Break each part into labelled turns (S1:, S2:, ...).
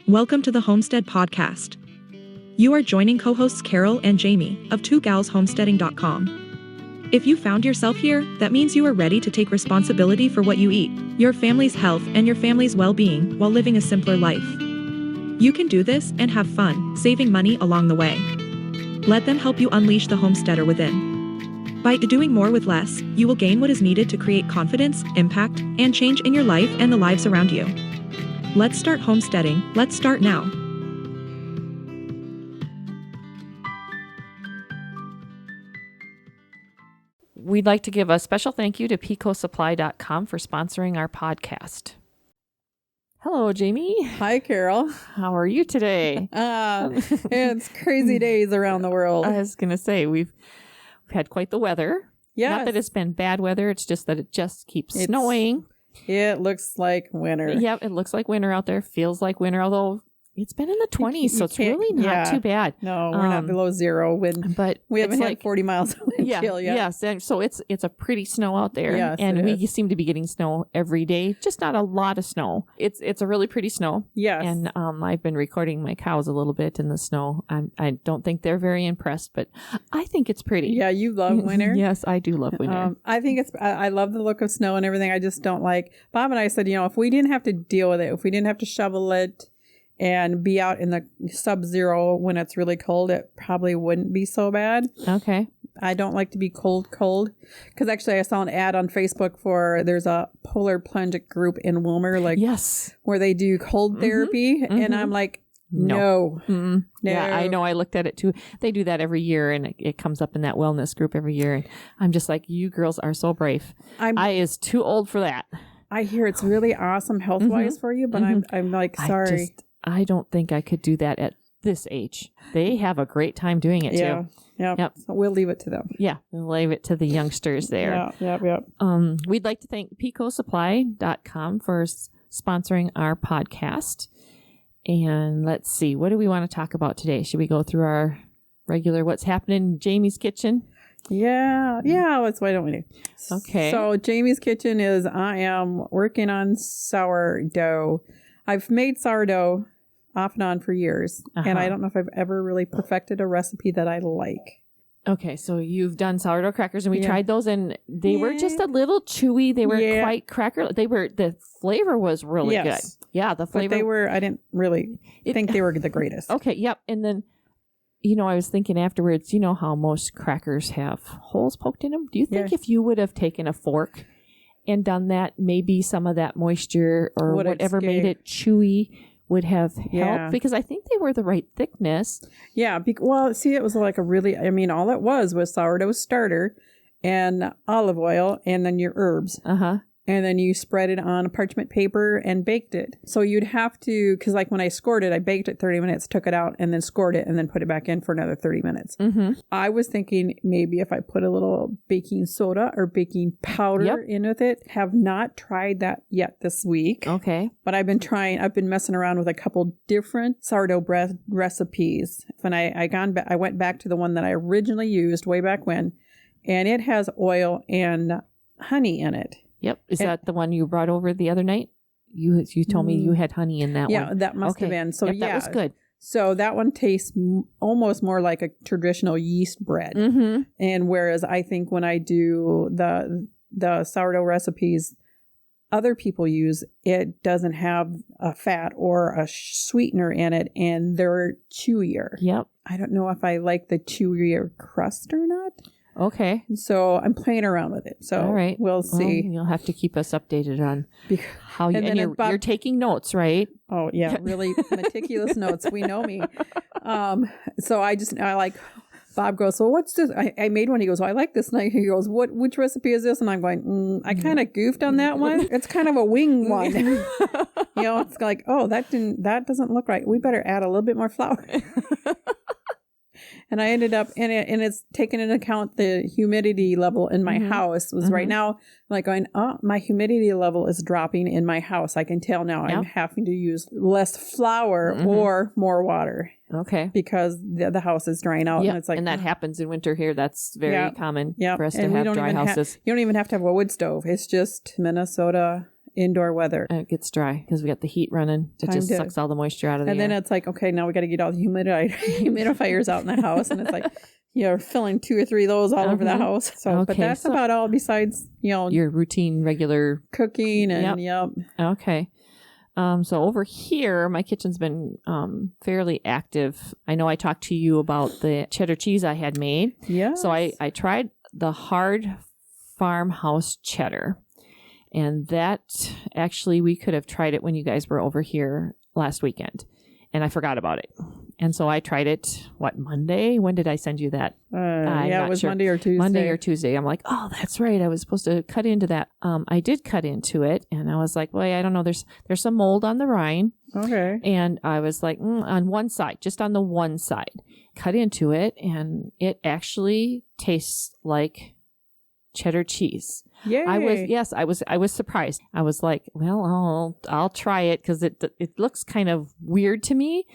S1: Welcome to the Homestead Podcast. You are joining co-hosts Carol and Jamie of twogalshomesteading.com. If you found yourself here, that means you are ready to take responsibility for what you eat, your family's health, and your family's well-being while living a simpler life. You can do this and have fun, saving money along the way. Let them help you unleash the homesteader within. By doing more with less, you will gain what is needed to create confidence, impact, and change in your life and the lives around you. Let's start homesteading. Let's start now.
S2: We'd like to give a special thank you to picosupply.com for sponsoring our podcast. Hello, Jamie.
S3: Hi, Carol.
S2: How are you today?
S3: It's crazy days around the world.
S2: I was going to say, we've had quite the weather.
S3: Yes.
S2: Not that it's been bad weather. It's just that it just keeps snowing.
S3: It looks like winter.
S2: Yep, it looks like winter out there. Feels like winter, although it's been in the 20s, so it's really not too bad.
S3: No, we're not below zero.
S2: But
S3: we haven't had 40 miles of wind chill yet.
S2: Yes, and so it's a pretty snow out there.
S3: Yes,
S2: and we seem to be getting snow every day, just not a lot of snow. It's a really pretty snow.
S3: Yes.
S2: And I've been recording my cows a little bit in the snow. I don't think they're very impressed, but I think it's pretty.
S3: Yeah, you love winter.
S2: Yes, I do love winter.
S3: I think I love the look of snow and everything. I just don't like, Bob and I said, if we didn't have to deal with it, if we didn't have to shovel it, and be out in the sub-zero when it's really cold, it probably wouldn't be so bad.
S2: Okay.
S3: I don't like to be cold. Because actually I saw an ad on Facebook there's a polar plunge group in Wilmer, where they do cold therapy. Mm-hmm. And I'm like, no.
S2: No. Yeah, I know. I looked at it too. They do that every year, and it comes up in that wellness group every year. And I'm just like, you girls are so brave. I is too old for that.
S3: I hear it's really awesome health-wise for you, but I'm like, sorry.
S2: I don't think I could do that at this age. They have a great time doing it too.
S3: Yeah. Yep. So we'll leave it to them.
S2: Yeah. We'll leave it to the youngsters there.
S3: Yep.
S2: We'd like to thank picosupply.com for sponsoring our podcast. And let's see, what do we want to talk about today? Should we go through our regular what's happening in Jamie's kitchen?
S3: Yeah. Why don't we do?
S2: Okay.
S3: So Jamie's kitchen is, I am working on sourdough. I've made sourdough off and on for years, and I don't know if I've ever really perfected a recipe that I like.
S2: Okay, so you've done sourdough crackers, and we tried those, and they were just a little chewy. They weren't quite cracker. The flavor was really good. Yeah, the flavor.
S3: But I didn't really think they were the greatest.
S2: Okay, yep. And then, I was thinking afterwards, how most crackers have holes poked in them? Do you think if you would have taken a fork and done that, maybe some of that moisture or whatever made it chewy would have helped? Because I think they were the right thickness.
S3: Yeah. It was like all it was sourdough starter and olive oil and then your herbs. And then you spread it on a parchment paper and baked it. So you'd have to, because when I scored it, I baked it 30 minutes, took it out, and then scored it, and then put it back in for another 30 minutes. Mm-hmm. I was thinking maybe if I put a little baking soda or baking powder in with it. Have not tried that yet this week.
S2: Okay.
S3: But I've been messing around with a couple different sourdough bread recipes. When I went back to the one that I originally used way back when, and it has oil and honey in it.
S2: Yep. Is that the one you brought over the other night? You told me you had honey in that one.
S3: Yeah, that must have been. So
S2: that was good.
S3: So that one tastes almost more like a traditional yeast bread. Mm-hmm. And whereas I think when I do the sourdough recipes other people use, it doesn't have a fat or a sweetener in it, and they're chewier.
S2: Yep.
S3: I don't know if I like the chewier crust or not.
S2: Okay.
S3: So I'm playing around with it. So
S2: all right.
S3: We'll see.
S2: Well, you'll have to keep us updated on how you, and you're taking notes, right?
S3: Oh yeah. Really meticulous notes. We know me. So I like, Bob goes, so what's this? I made one. He goes, well, I like this. And he goes, which recipe is this? And I'm going, I kind of goofed on that one. It's kind of a wing one. It's like, oh, that doesn't look right. We better add a little bit more flour. And I ended up in it, and it's taken into account the humidity level in my house. Right now, I'm like going, oh, my humidity level is dropping in my house. I can tell now. I'm having to use less flour or more water.
S2: Okay.
S3: Because the house is drying out.
S2: Yep.
S3: And it's like,
S2: and that happens in winter here. That's very common for us to
S3: and
S2: have dry houses.
S3: You don't even have to have a wood stove. It's just Minnesota indoor weather.
S2: And it gets dry because we got the heat running. It just sucks all the moisture out of the
S3: air. And then it's like, okay, now we got to get all the humidifiers out in the house. And it's like, you're filling 2 or 3 of those all over the house. So, but that's about all besides, your
S2: routine, regular
S3: cooking and
S2: Okay. So over here, my kitchen's been fairly active. I know I talked to you about the cheddar cheese I had made.
S3: Yeah.
S2: So I tried the hard farmhouse cheddar. And that actually, we could have tried it when you guys were over here last weekend. And I forgot about it. And so I tried it, Monday? When did I send you that?
S3: It was sure. Monday or Tuesday.
S2: Monday or Tuesday. I'm like, oh, that's right. I was supposed to cut into that. I did cut into it. And I was like, well, I don't know. There's some mold on the rind.
S3: Okay.
S2: And I was like, on one side, just on the one side. Cut into it. And it actually tastes like cheddar cheese.
S3: Yay.
S2: I was surprised. I was like, well, I'll try it because it looks kind of weird to me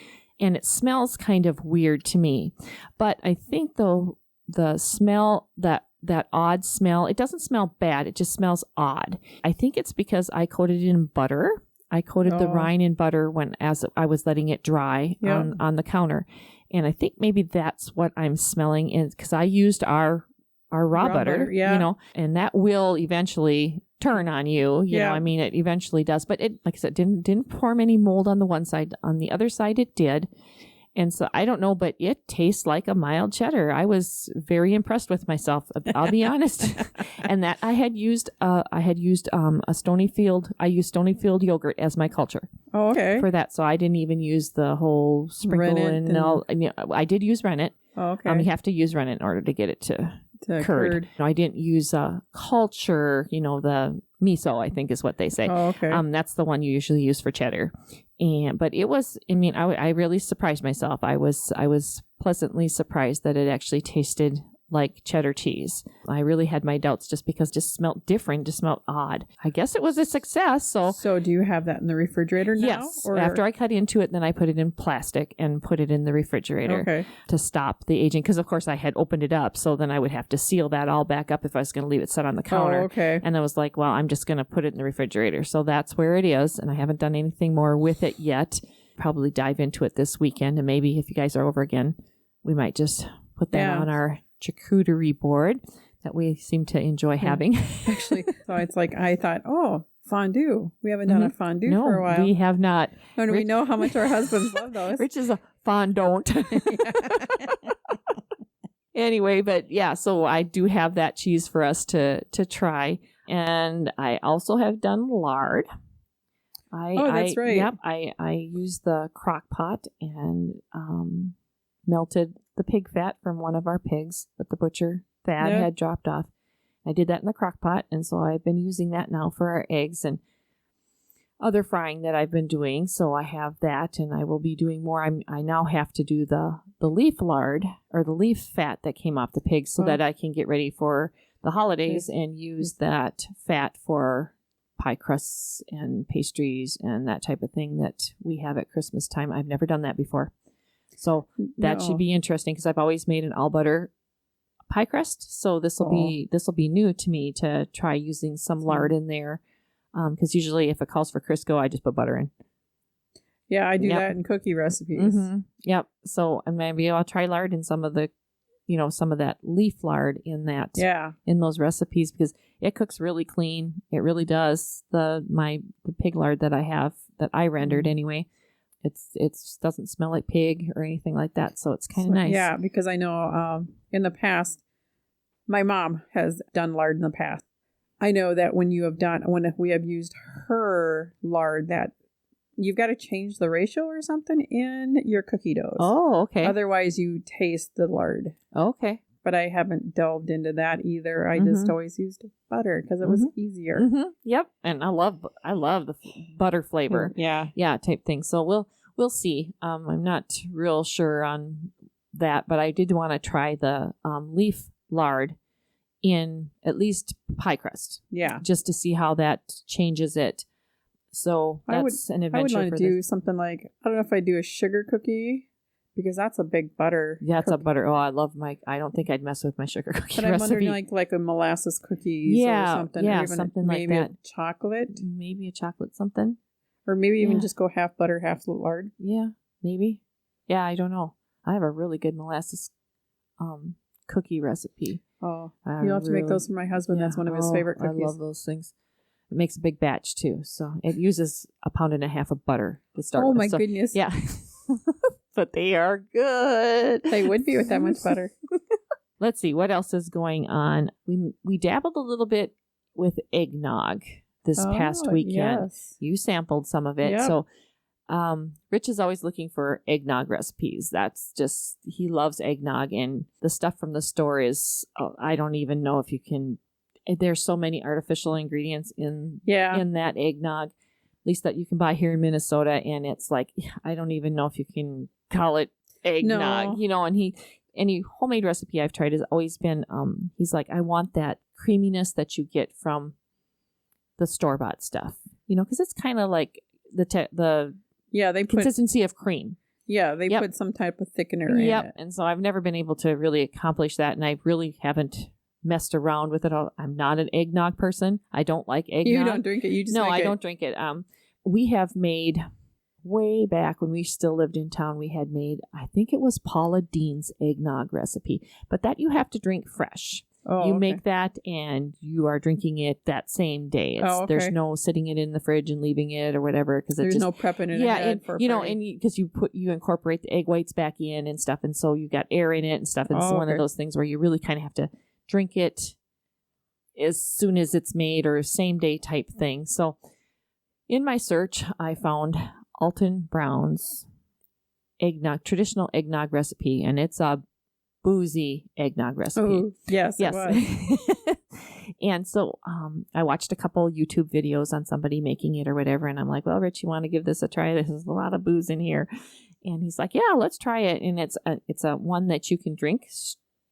S2: and it smells kind of weird to me. But I think though the smell, that odd smell, it doesn't smell bad. It just smells odd. I think it's because I coated it in butter. I coated the rind in butter as I was letting it dry on the counter. And I think maybe that's what I'm smelling because I used our raw butter, and that will eventually turn on you. You know, I mean, it eventually does, but it, like I said, didn't form any mold on the one side. On the other side, it did. And so I don't know, but it tastes like a mild cheddar. I was very impressed with myself. I'll be honest. And that I had used a Stonyfield. I used Stonyfield yogurt as my culture.
S3: Oh, okay.
S2: For that, so I didn't even use the whole sprinkle and all. I did use rennet.
S3: Oh, okay.
S2: You have to use rennet in order to get it to curd. No, I didn't use culture, the miso, I think is what they say.
S3: Oh, okay.
S2: That's the one you usually use for cheddar. But it was, I really surprised myself. I was pleasantly surprised that it actually tasted like cheddar cheese. I really had my doubts just because it just smelled different, just smelled odd. I guess it was a success. So
S3: do you have that in the refrigerator now?
S2: Yes. Or? After I cut into it, then I put it in plastic and put it in the refrigerator to stop the aging. Because of course I had opened it up. So then I would have to seal that all back up if I was going to leave it set on the counter.
S3: Oh, okay.
S2: And I was like, well, I'm just going to put it in the refrigerator. So that's where it is. And I haven't done anything more with it yet. Probably dive into it this weekend. And maybe if you guys are over again, we might just put that on our charcuterie board that we seem to enjoy having.
S3: Actually, so it's like I thought, fondue. We haven't done a fondue for a while.
S2: We have not.
S3: And we know how much our husbands love those.
S2: Rich is a fondant. Anyway, but so I do have that cheese for us to try. And I also have done lard.
S3: That's right.
S2: Yep. I used the crock pot and melted the pig fat from one of our pigs that the butcher Thad had dropped off. I did that in the crock pot, and so I've been using that now for our eggs and other frying that I've been doing. So I have that, and I will be doing more. I now have to do the leaf lard or the leaf fat that came off the pigs so that I can get ready for the holidays and use that fat for pie crusts and pastries and that type of thing that we have at Christmas time. I've never done that before. So that should be interesting because I've always made an all butter pie crust. So this will be new to me to try using some lard in there. Because usually if it calls for Crisco, I just put butter in.
S3: Yeah, I do that in cookie recipes.
S2: Mm-hmm. Yep. So maybe I'll try lard in some of the, some of that leaf lard in that. Yeah. In those recipes because it cooks really clean. It really does. The pig lard that I have that I rendered anyway. It doesn't smell like pig or anything like that, so it's kind of nice.
S3: Yeah, because I know in the past, my mom has done lard in the past. I know that when we have used her lard, that you've got to change the ratio or something in your cookie doughs.
S2: Oh, okay.
S3: Otherwise, you taste the lard.
S2: Okay.
S3: But I haven't delved into that either. I just always used butter because it was easier.
S2: Mm-hmm. Yep, and I love the butter flavor. Yeah, type thing. So we'll see. I'm not real sure on that, but I did want to try the leaf lard in at least pie crust. Yeah, just to see how that changes it. So that's an adventure.
S3: I would want to do something like I don't know if I do a sugar cookie. Because that's a big butter.
S2: Yeah, it's a butter. Oh, I don't think I'd mess with my sugar cookie
S3: but
S2: recipe.
S3: I'm wondering like a molasses cookies or something.
S2: Yeah,
S3: or even
S2: something like
S3: maybe
S2: that.
S3: A chocolate.
S2: Maybe a chocolate something.
S3: Or maybe even just go half butter, half lard.
S2: Yeah, maybe. Yeah, I don't know. I have a really good molasses cookie recipe.
S3: Oh, you'll have to make those for my husband. That's one of his favorite cookies.
S2: I love those things. It makes a big batch too. So it uses 1.5 pounds of butter to start with.
S3: Oh my goodness.
S2: Yeah. But they are good.
S3: They would be with that much butter.
S2: Let's see what else is going on. We dabbled a little bit with eggnog this past weekend. Yes. You sampled some of it. Yep. So Rich is always looking for eggnog recipes. That's just, he loves eggnog, and the stuff from the store is, I don't even know if you can, there's so many artificial ingredients in that eggnog, at least that you can buy here in Minnesota. And it's like, I don't even know if you can call it eggnog, and any homemade recipe I've tried has always been, he's like, I want that creaminess that you get from the store-bought stuff, because it's kind of like they consistency of cream.
S3: Yeah, they put some type of thickener in it.
S2: And so I've never been able to really accomplish that, and I really haven't messed around with it all. I'm not an eggnog person. I don't like eggnog.
S3: You don't drink it. You just
S2: I don't drink it. We have made, way back when we still lived in town, we had made, I think it was Paula Dean's eggnog recipe, but that you have to drink fresh. You make that and you are drinking it that same day. There's no sitting it in the fridge and leaving it or whatever, because
S3: there's no prepping it ahead for
S2: and because you incorporate the egg whites back in and stuff, and so you got air in it and stuff. And it's one of those things where you really kind of have to drink it as soon as it's made, or same day type thing. So in my search, I found Alton Brown's traditional eggnog recipe, and it's a boozy eggnog recipe.
S3: Oh, yes. It was.
S2: And so I watched a couple YouTube videos on somebody making it or whatever, and I'm like, well, Rich, you want to give this a try? There's a lot of booze in here. And he's like, yeah, let's try it. And it's a one that you can drink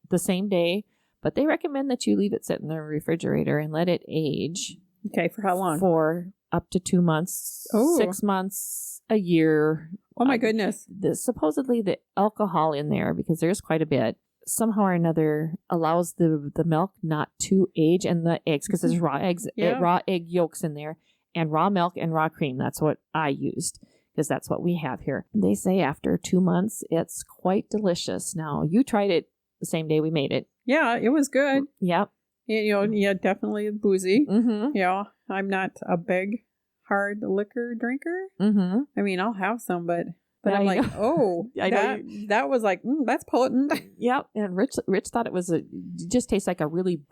S2: the same day, but they recommend that you leave it sit in the refrigerator and let it age.
S3: Okay, for how long?
S2: For up to 2 months, 6 months, a year.
S3: Oh my goodness.
S2: Supposedly the alcohol in there, because there's quite a bit, somehow or another allows the milk not to age, and the eggs, because there's raw eggs, raw egg yolks in there, and raw milk and raw cream. That's what I used, because that's what we have here. They say after 2 months, it's quite delicious. Now, you tried it the same day we made it.
S3: Yeah, it was good.
S2: Yep.
S3: Definitely boozy.
S2: Mm-hmm.
S3: Yeah, I'm not a big hard liquor drinker.
S2: Mm-hmm.
S3: I mean, I'll have some, but I'm like, that was like, that's potent.
S2: Yep. And Rich thought it just tastes like a good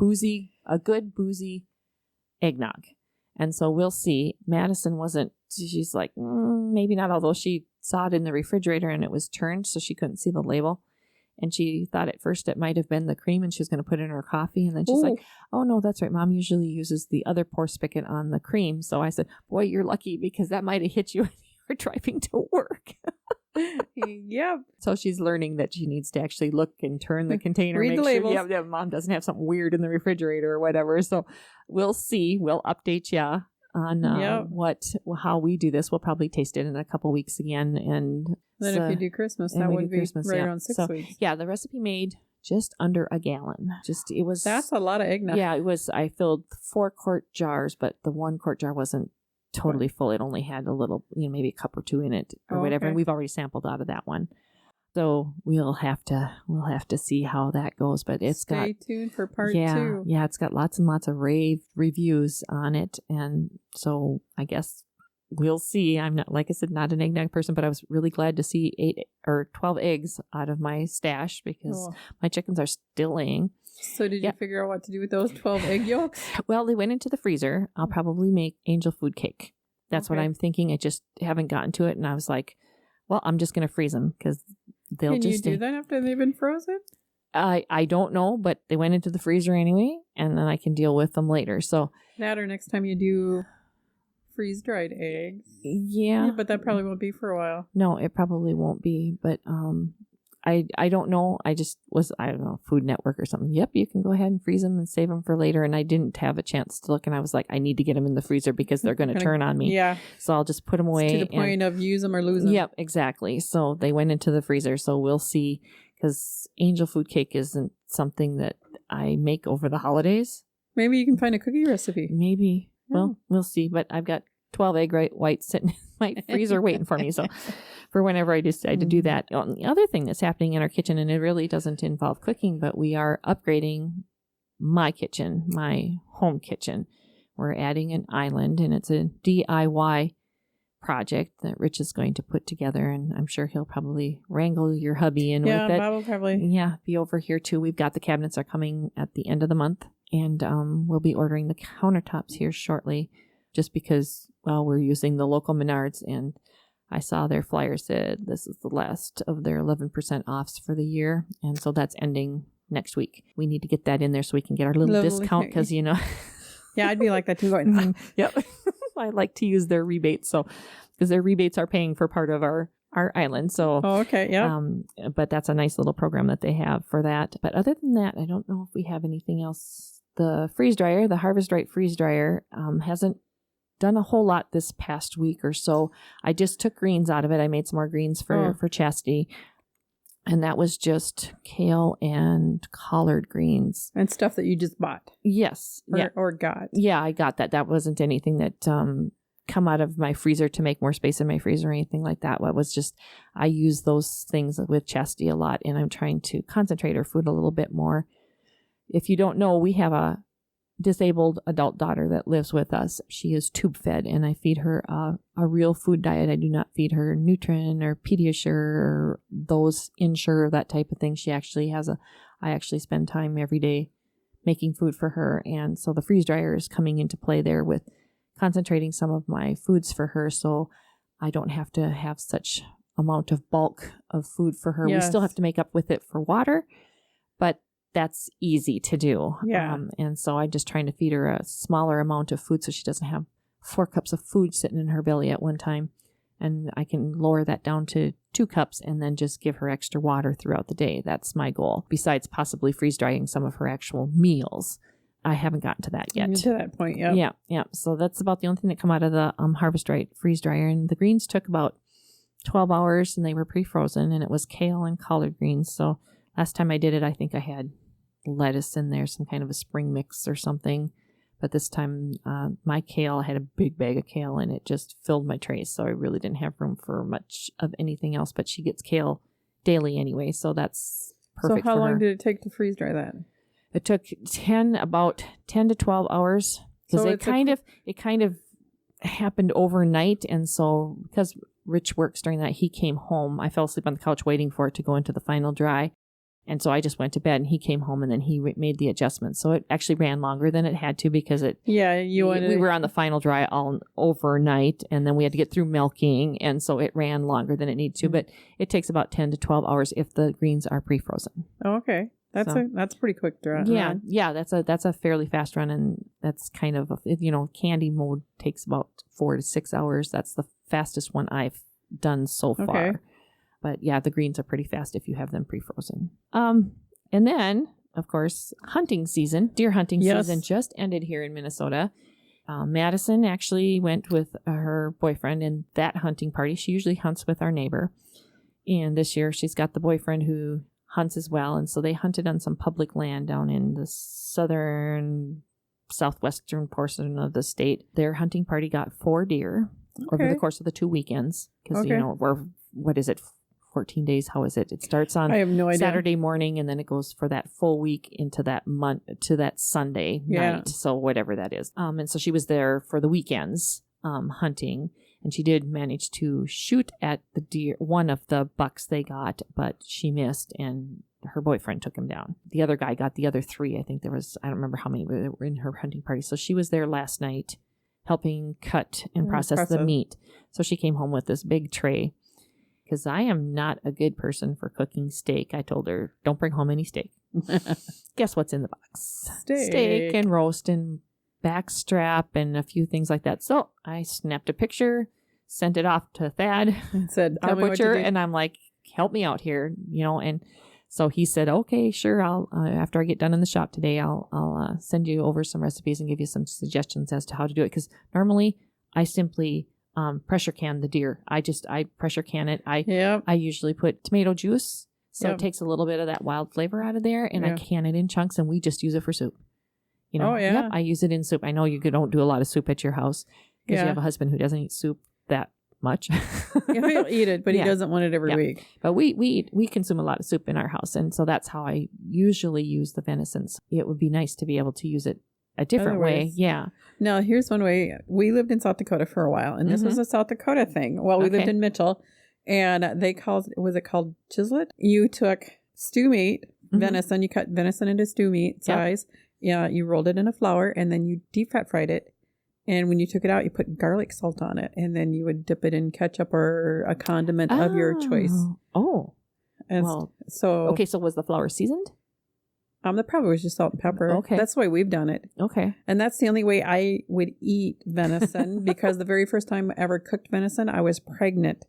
S2: boozy eggnog. And so we'll see. Madison she's like, maybe not, although she saw it in the refrigerator and it was turned so she couldn't see the label. And she thought at first it might have been the cream and she was going to put it in her coffee. And then she's like, oh, no, that's right. Mom usually uses the other pour spigot on the cream. So I said, boy, you're lucky, because that might have hit you when you were driving to work.
S3: Yep.
S2: So she's learning that she needs to actually look and turn the container.
S3: Read the labels.
S2: Yeah, Mom doesn't have something weird in the refrigerator or whatever. So we'll see. We'll update you on how we do this. We'll probably taste it in a couple weeks again. And
S3: then if you do Christmas, that would be around 6 weeks.
S2: Yeah, the recipe made just under a gallon. That's
S3: a lot of eggnog.
S2: Yeah, it was. I filled 4 quart jars, but the 1 quart jar wasn't totally full. It only had a little, maybe a cup or 2 in it or whatever. And we've already sampled out of that one. So we'll have to see how that goes. But stay
S3: tuned for part 2.
S2: Yeah, it's got lots and lots of rave reviews on it. And so I guess we'll see. I'm not, like I said, not an eggnog person, but I was really glad to see 8 or 12 eggs out of my stash, because my chickens are still laying.
S3: So did you figure out what to do with those 12 egg yolks?
S2: Well, they went into the freezer. I'll probably make angel food cake. That's what I'm thinking. I just haven't gotten to it. And I was like, well, I'm just going to freeze them, because they'll
S3: Can you do that after they've been frozen?
S2: I don't know, but they went into the freezer anyway, and then I can deal with them later. So
S3: that, or next time you do freeze-dried eggs.
S2: Yeah.
S3: But that probably won't be for a while.
S2: No, it probably won't be. But I don't know. I don't know, Food Network or something. Yep, you can go ahead and freeze them and save them for later. And I didn't have a chance to look, and I was like, I need to get them in the freezer because they're going to turn on me.
S3: Yeah.
S2: So I'll just put them away.
S3: It's to the point of use them or lose them.
S2: Yep, exactly. So they went into the freezer. So we'll see, because angel food cake isn't something that I make over the holidays.
S3: Maybe you can find a cookie recipe.
S2: Maybe. Well, we'll see. But I've got 12 egg whites sitting in my freezer waiting for me. So for whenever I decide to do that. The other thing that's happening in our kitchen, and it really doesn't involve cooking, but we are upgrading my kitchen, my home kitchen. We're adding an island, and it's a DIY project that Rich is going to put together, and I'm sure he'll probably wrangle your hubby in with it.
S3: Yeah, Bob will probably.
S2: Yeah, be over here too. We've got the cabinets are coming at the end of the month, and we'll be ordering the countertops here shortly, just because, well, we're using the local Menards, and I saw their flyer said this is the last of their 11% offs for the year, and so that's ending next week. We need to get that in there so we can get our little discount, because, you know.
S3: Yeah, I'd be like that too. Going,
S2: Yep. I like to use their rebates, so because their rebates are paying for part of our island. So,
S3: okay, yeah.
S2: But that's a nice little program that they have for that. But other than that, I don't know if we have anything else. The freeze dryer, the Harvest Right freeze dryer, hasn't done a whole lot this past week or so. I just took greens out of it. I made some more greens for Chastity. And that was just kale and collard greens.
S3: And stuff that you just bought.
S2: Yes.
S3: Or got.
S2: Yeah, I got that. That wasn't anything that come out of my freezer to make more space in my freezer or anything like that. What was just, I use those things with Chastity a lot, and I'm trying to concentrate her food a little bit more. If you don't know, we have a disabled adult daughter that lives with us. She is tube fed, and I feed her a real food diet. I do not feed her Nutrin or Pediasure or those Ensure, that type of thing. She actually has I actually spend time every day making food for her. And so the freeze dryer is coming into play there with concentrating some of my foods for her, so I don't have to have such amount of bulk of food for her.
S3: Yes.
S2: We still have to make up with it for water, but that's easy to do.
S3: Yeah.
S2: And so I'm just trying to feed her a smaller amount of food so she doesn't have 4 cups of food sitting in her belly at one time. And I can lower that down to 2 cups and then just give her extra water throughout the day. That's my goal. Besides possibly freeze drying some of her actual meals. I haven't gotten to that yet.
S3: To that point, yeah.
S2: Yeah. So that's about the only thing that come out of the Harvest Right freeze dryer. And the greens took about 12 hours, and they were pre-frozen, and it was kale and collard greens. So last time I did it, I think I had lettuce in there, some kind of a spring mix or something. But this time, my kale, I had a big bag of kale, and it just filled my trays. So I really didn't have room for much of anything else. But she gets kale daily anyway, so that's perfect for her.
S3: So how long did it take to freeze dry that?
S2: It took about 10 to 12 hours, because
S3: So
S2: it kind of happened overnight. And so because Rich works during that, he came home. I fell asleep on the couch waiting for it to go into the final dry. And so I just went to bed, and he came home, and then he made the adjustments. So it actually ran longer than it had to, because we were on the final dry all overnight, and then we had to get through milking. And so it ran longer than it needed to, but it takes about 10 to 12 hours if the greens are pre-frozen.
S3: Oh, okay. That's a pretty quick run.
S2: Yeah. That's a fairly fast run, and that's kind of candy mode takes about 4 to 6 hours. That's the fastest one I've done so far.
S3: Okay.
S2: But yeah, the greens are pretty fast if you have them pre-frozen. And then, of course, deer hunting season just ended here in Minnesota. Madison actually went with her boyfriend in that hunting party. She usually hunts with our neighbor, and this year she's got the boyfriend who hunts as well, and so they hunted on some public land down in the southwestern portion of the state. Their hunting party got 4 deer over the course of the 2 weekends, because we're 14 days. How is it? It starts on
S3: I have no idea.
S2: Saturday morning, and then it goes for that full week into that month to that Sunday night. So whatever that is. And so she was there for the weekends hunting. And she did manage to shoot at the deer, one of the bucks they got, but she missed, and her boyfriend took him down. The other guy got the other 3. I think I don't remember how many were in her hunting party. So she was there last night helping cut and process the meat. So she came home with this big tray, because I am not a good person for cooking steak. I told her, don't bring home any steak. Guess what's in the box? Steak and roast and backstrap and a few things like that. So I snapped a picture, sent it off to Thad,
S3: and said,
S2: our butcher, and I'm like, help me out here, and so he said, okay, sure. I'll, after I get done in the shop today, I'll send you over some recipes and give you some suggestions as to how to do it. Cause normally I simply, pressure can the deer. I pressure can it. I usually put tomato juice. So it takes a little bit of that wild flavor out of there, and I can it in chunks, and we just use it for soup. Yep, I use it in soup. I know you don't do a lot of soup at your house because you have a husband who doesn't eat soup that much.
S3: He'll eat it, but he doesn't want it every week.
S2: But we consume a lot of soup in our house, and so that's how I usually use the venisons. It would be nice to be able to use it a different way. Yeah.
S3: Now, here's one way. We lived in South Dakota for a while, and this was a South Dakota thing. Well, we lived in Mitchell, and they called chislet? You took stew meat, venison. You cut venison into stew meat size. Yeah, you rolled it in a flour, and then you deep fat fried it. And when you took it out, you put garlic salt on it, and then you would dip it in ketchup or a condiment of your choice.
S2: Oh,
S3: and so
S2: was the flour seasoned?
S3: The probably was just salt and pepper.
S2: Okay,
S3: that's the way we've done it.
S2: Okay,
S3: and that's the only way I would eat venison because the very first time I ever cooked venison, I was pregnant.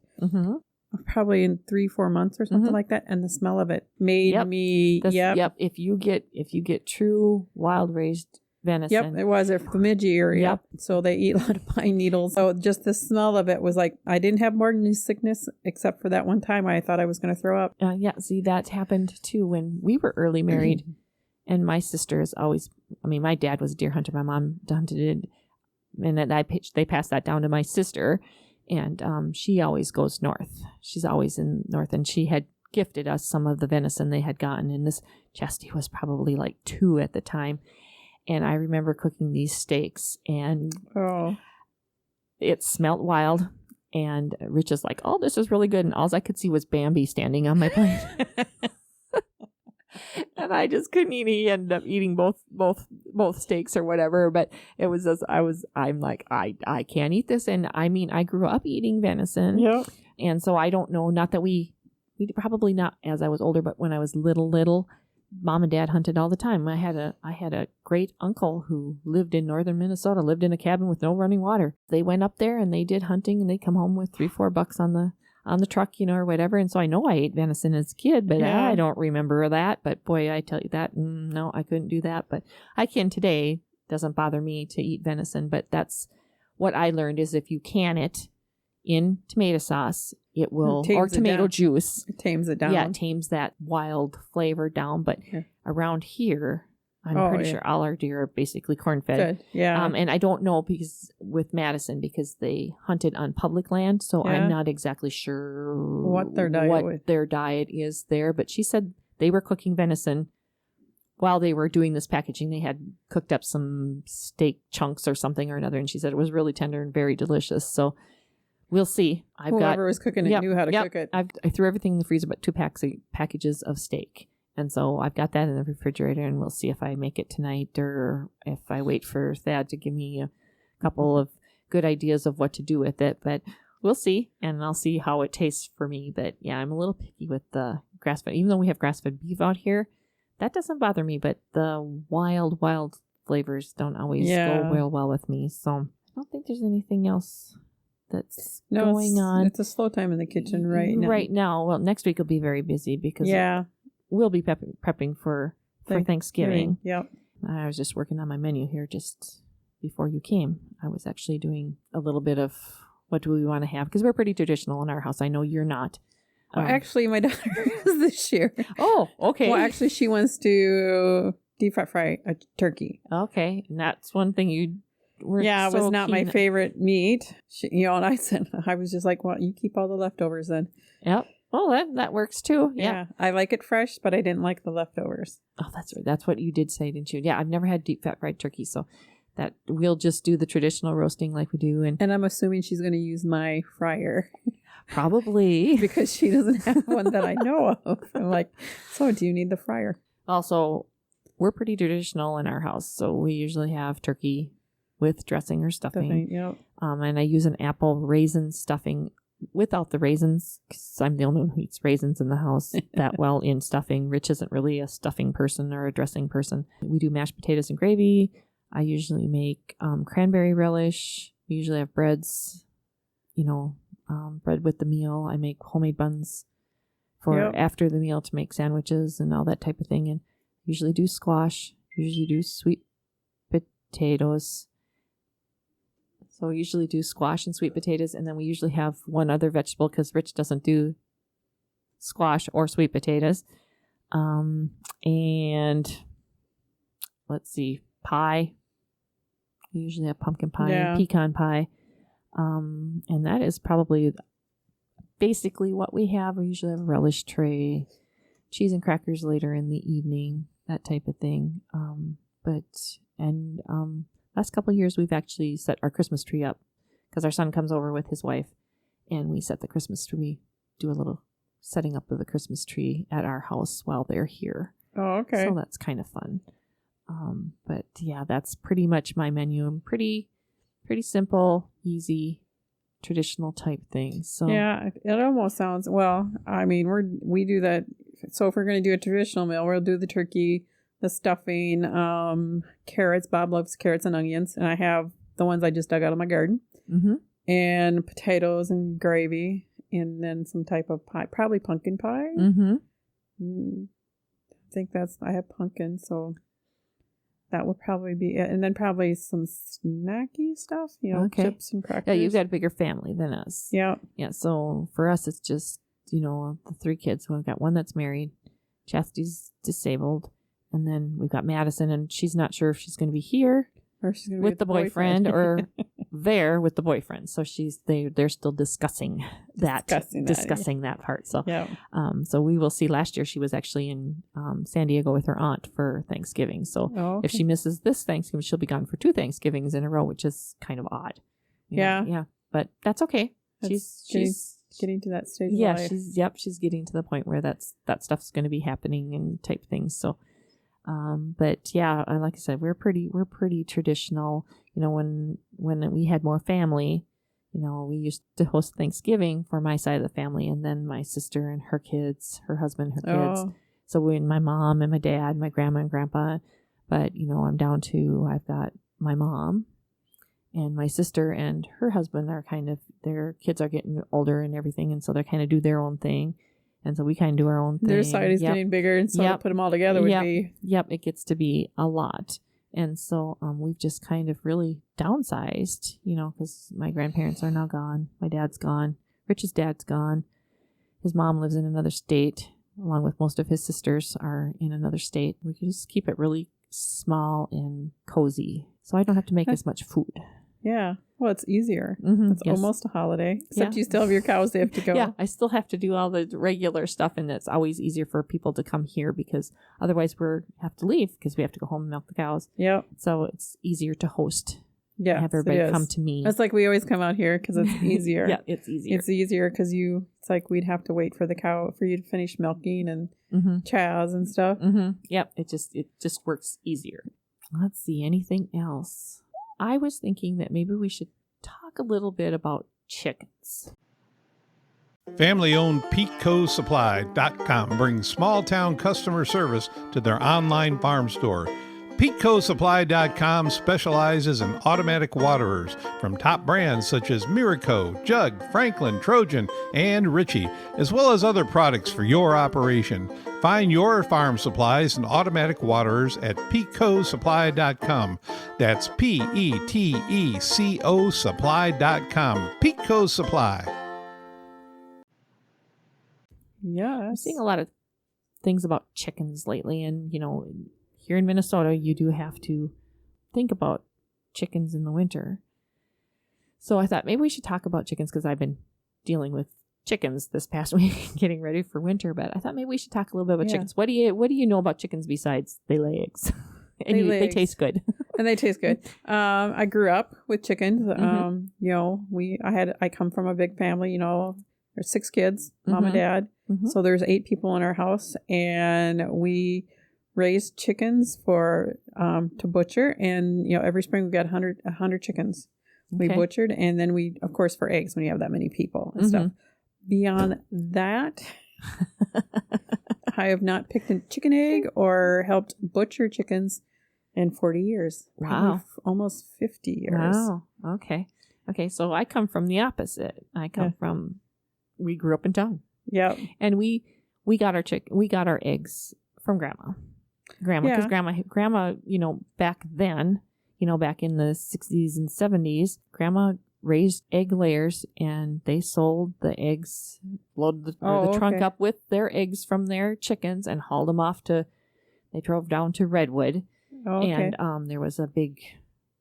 S3: Probably in 3-4 months or something like that, and the smell of it made me.
S2: If you get true wild raised venison.
S3: It was a Bemidji area. So they eat a lot of pine needles. So just the smell of it was like, I didn't have morning sickness except for that one time I thought I was going to throw up.
S2: See, that happened too when we were early married. And my sisters always, my dad was a deer hunter. My mom hunted it. And then they passed that down to my sister. And she always goes north. She's always in north. And she had gifted us some of the venison they had gotten. And this chesty was probably like 2 at the time. And I remember cooking these steaks, and it smelled wild. And Rich is like, "Oh, this is really good." And all I could see was Bambi standing on my plate, and I just couldn't eat. He ended up eating both steaks or whatever. But it was I'm like, I can't eat this. And I grew up eating venison, and so I don't know. Not that we probably not as I was older, but when I was little. Mom and Dad hunted all the time. I had a great uncle who lived in northern Minnesota, lived in a cabin with no running water. They went up there and they did hunting, and they come home with $3-4 on the truck, or whatever. And so I know I ate venison as a kid, but I don't remember that. But boy, I tell you that, no, I couldn't do that. But I can today. Doesn't bother me to eat venison. But that's what I learned is if you can it in tomato sauce, it will, or tomato juice.
S3: It tames it down.
S2: Yeah, it tames that wild flavor down. But around here, I'm pretty sure all our deer are basically corn-fed.
S3: Good. Yeah.
S2: And I don't know because because they hunted on public land, so I'm not exactly sure
S3: what their
S2: diet is there. But she said they were cooking venison while they were doing this packaging. They had cooked up some steak chunks or something or another, and she said it was really tender and very delicious. So we'll see.
S3: Whoever was cooking it knew how to cook it.
S2: I threw everything in the freezer but 2 packages of steak. And so I've got that in the refrigerator, and we'll see if I make it tonight or if I wait for Thad to give me a couple of good ideas of what to do with it. But we'll see, and I'll see how it tastes for me. But yeah, I'm a little picky with the grass-fed. Even though we have grass-fed beef out here, that doesn't bother me. But the wild flavors don't always go well with me. So I don't think there's anything else that's going on.
S3: It's a slow time in the kitchen right now.
S2: Right now. Well, next week will be very busy because we'll be prepping for Thanksgiving.
S3: Yep.
S2: I was just working on my menu here just before you came. I was actually doing a little bit of what do we want to have because we're pretty traditional in our house. I know you're not.
S3: Well, actually, my daughter is this year.
S2: Oh, okay.
S3: Well, actually, she wants to deep fry a turkey.
S2: Okay, and that's one thing you.
S3: It was not my favorite meat. And I was just like, well, you keep all the leftovers then.
S2: Yep. Well, that works too.
S3: Yeah. I like it fresh, but I didn't like the leftovers.
S2: Oh, that's right. That's what you did say, didn't you? Yeah, I've never had deep fat fried turkey, so that we'll just do the traditional roasting like we do. And
S3: I'm assuming she's going to use my fryer.
S2: Probably.
S3: Because she doesn't have one that I know of. I'm like, so do you need the fryer?
S2: Also, we're pretty traditional in our house, so we usually have turkey with dressing or stuffing. And I use an apple raisin stuffing without the raisins because I'm the only one who eats raisins in the house that well in stuffing. Rich isn't really a stuffing person or a dressing person. We do mashed potatoes and gravy. I usually make cranberry relish. We usually have breads, bread with the meal. I make homemade buns for after the meal to make sandwiches and all that type of thing. And usually do squash, usually do sweet potatoes. So we usually do squash and sweet potatoes, and then we usually have one other vegetable because Rich doesn't do squash or sweet potatoes. And let's see, pie. We usually have pumpkin pie and pecan pie. And that is probably basically what we have. We usually have a relish tray, cheese and crackers later in the evening, that type of thing. Last couple of years we've actually set our Christmas tree up because our son comes over with his wife and we set the Christmas tree. We do a little setting up of the Christmas tree at our house while they're here.
S3: Oh, okay.
S2: So that's kind of fun. But yeah, that's pretty much my menu. I'm pretty simple, easy, traditional type things. So
S3: yeah, it almost sounds, well, I mean, we do that. So if we're going to do a traditional meal, we'll do the turkey, the stuffing, carrots. Bob loves carrots and onions. And I have the ones I just dug out of my garden.
S2: Mm-hmm.
S3: And potatoes and gravy. And then some type of pie, probably pumpkin pie.
S2: Mm-hmm.
S3: I think I have pumpkin, so that would probably be it. And then probably some snacky stuff, chips and crackers.
S2: Yeah, you've got a bigger family than us.
S3: Yeah.
S2: Yeah, so for us, it's just, the 3 kids. We've got one that's married. Chastity's disabled. And then we've got Madison, and she's not sure if she's going to be here
S3: or she's going to be
S2: with the boyfriend or there with the boyfriend. So they're still discussing that part. So, so we will see. Last year she was actually in San Diego with her aunt for Thanksgiving. So if she misses this Thanksgiving, she'll be gone for 2 Thanksgivings in a row, which is kind of odd. Yeah. But that's okay. She's
S3: getting to that stage of life.
S2: She's getting to the point where that stuff's going to be happening and type things. So, but yeah, like I said, we're pretty traditional. When we had more family, we used to host Thanksgiving for my side of the family, and then my sister and her kids, her husband, her kids. So when my mom and my dad, my grandma and grandpa, but I'm down to, I've got my mom and my sister and her husband are their kids are getting older and everything, and so they kind of do their own thing. And so we kind of do our own thing.
S3: Their side is getting bigger, and so to put them all together would be...
S2: Yep, it gets to be a lot. And so we've just kind of really downsized, because my grandparents are now gone. My dad's gone. Rich's dad's gone. His mom lives in another state, along with most of his sisters are in another state. We can just keep it really small and cozy, so I don't have to make as much food.
S3: Yeah. Well, it's easier.
S2: Mm-hmm,
S3: it's almost a holiday. Except you still have your cows they have to go.
S2: Yeah, I still have to do all the regular stuff, and it's always easier for people to come here because otherwise we have to leave because we have to go home and milk the cows.
S3: Yep.
S2: So it's easier to host.
S3: Yeah.
S2: Have everybody come to me.
S3: It's like we always come out here because it's easier.
S2: Yeah, it's easier.
S3: It's easier because it's like we'd have to wait for you to finish milking and chows and stuff.
S2: Mm-hmm. Yep. It just works easier. Let's see. Anything else? I was thinking that maybe we should talk a little bit about chickens.
S4: Family-owned PetecoSupply.com brings small-town customer service to their online farm store. PetecoSupply.com specializes in automatic waterers from top brands such as Miraco, Jug, Franklin, Trojan, and Ritchie, as well as other products for your operation. Find your farm supplies and automatic waterers at PetecoSupply.com. That's PETECO Supply.com. Petco Supply.
S3: Yeah.
S2: I'm seeing a lot of things about chickens lately, and here in Minnesota, you do have to think about chickens in the winter. So I thought maybe we should talk about chickens because I've been dealing with chickens this past week, getting ready for winter. But I thought maybe we should talk a little bit about chickens. What do you know about chickens besides they lay eggs? And they taste good.
S3: And they taste good. I grew up with chickens.
S2: Mm-hmm.
S3: I come from a big family. There's 6 kids, mom and dad. Mm-hmm. So there's 8 people in our house, and we raised chickens for to butcher, and every spring we got 100 chickens. We butchered, and then we, of course, for eggs when you have that many people and stuff. Beyond that, I have not picked a chicken egg or helped butcher chickens in 40 years.
S2: Wow,
S3: almost 50 years.
S2: Wow. Okay. So I come from the opposite. We grew up in town.
S3: Yeah,
S2: and we we got our eggs from Grandma, because Grandma, back then, back in the 60s and 70s, Grandma raised egg layers, and they sold the eggs, loaded the trunk up with their eggs from their chickens and hauled them off they drove down to Redwood. And there was a big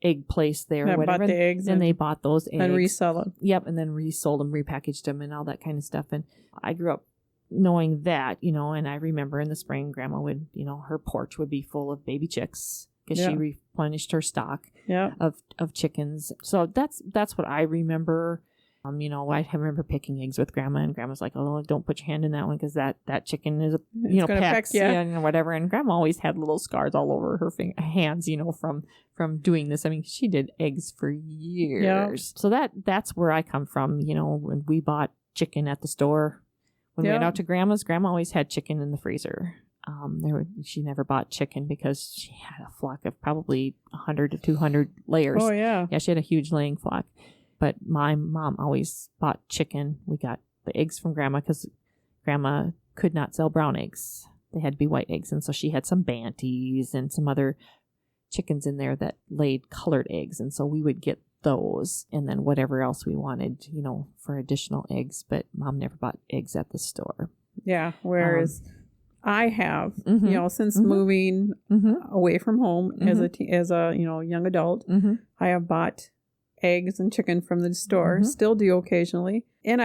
S2: egg place there,
S3: that
S2: whatever.
S3: Bought the eggs
S2: and they bought those eggs.
S3: And resell them.
S2: Yep, and then resold them, repackaged them, and all that kind of stuff. And I grew up knowing that, and I remember in the spring, Grandma would, her porch would be full of baby chicks because she replenished her stock of chickens. So that's what I remember. I remember picking eggs with Grandma, and Grandma's like, "Oh, don't put your hand in that one because that chicken is, pecks, and whatever." And Grandma always had little scars all over her hands, from doing this. I mean, she did eggs for years. Yep. So that's where I come from. When we bought chicken at the store, when we went out to Grandma's, Grandma always had chicken in the freezer. She never bought chicken because she had a flock of probably 100 to 200 layers.
S3: Oh yeah,
S2: yeah, she had a huge laying flock. But my mom always bought chicken. We got the eggs from Grandma because Grandma could not sell brown eggs. They had to be white eggs. And so she had some Banties and some other chickens in there that laid colored eggs. And so we would get those and then whatever else we wanted, for additional eggs. But Mom never bought eggs at the store.
S3: Yeah, whereas I have, since moving away from home as a young adult, I have bought eggs and chicken from the store, still do occasionally. And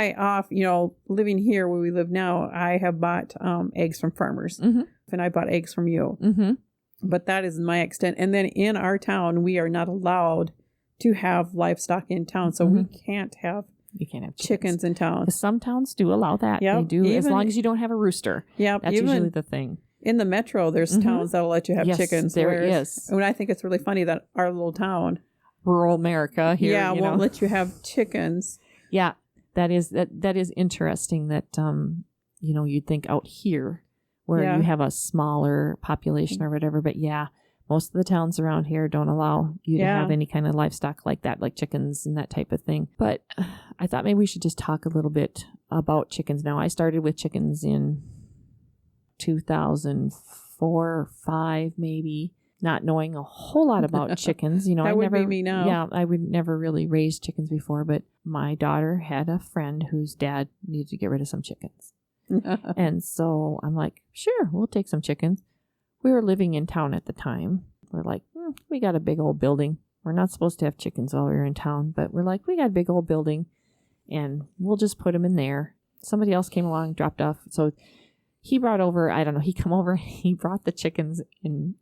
S3: living here where we live now, I have bought eggs from farmers. And I bought eggs from you. But that is my extent. And then in our town, we are not allowed to have livestock in town. So we can't have chickens in town.
S2: Some towns do allow that. They do, as long as you don't have a rooster. Yeah, that's usually the thing.
S3: In the metro, there's towns that'll let you have chickens.
S2: There is.
S3: And I think it's really funny that our little town,
S2: rural America here,
S3: won't let you have chickens.
S2: Yeah, that is interesting that you'd think out here where you have a smaller population or whatever, but most of the towns around here don't allow you to have any kind of livestock like that, like chickens and that type of thing. But I thought maybe we should just talk a little bit about chickens. Now, I started with chickens in 2004 or 5 maybe, not knowing a whole lot about chickens.
S3: That would be me now.
S2: Yeah, I would never really raise chickens before, but my daughter had a friend whose dad needed to get rid of some chickens. And so I'm like, sure, we'll take some chickens. We were living in town at the time. We're like, we got a big old building. We're not supposed to have chickens while we were in town, but we're like, we got a big old building and we'll just put them in there. Somebody else came along, dropped off. So he brought over, he brought the chickens in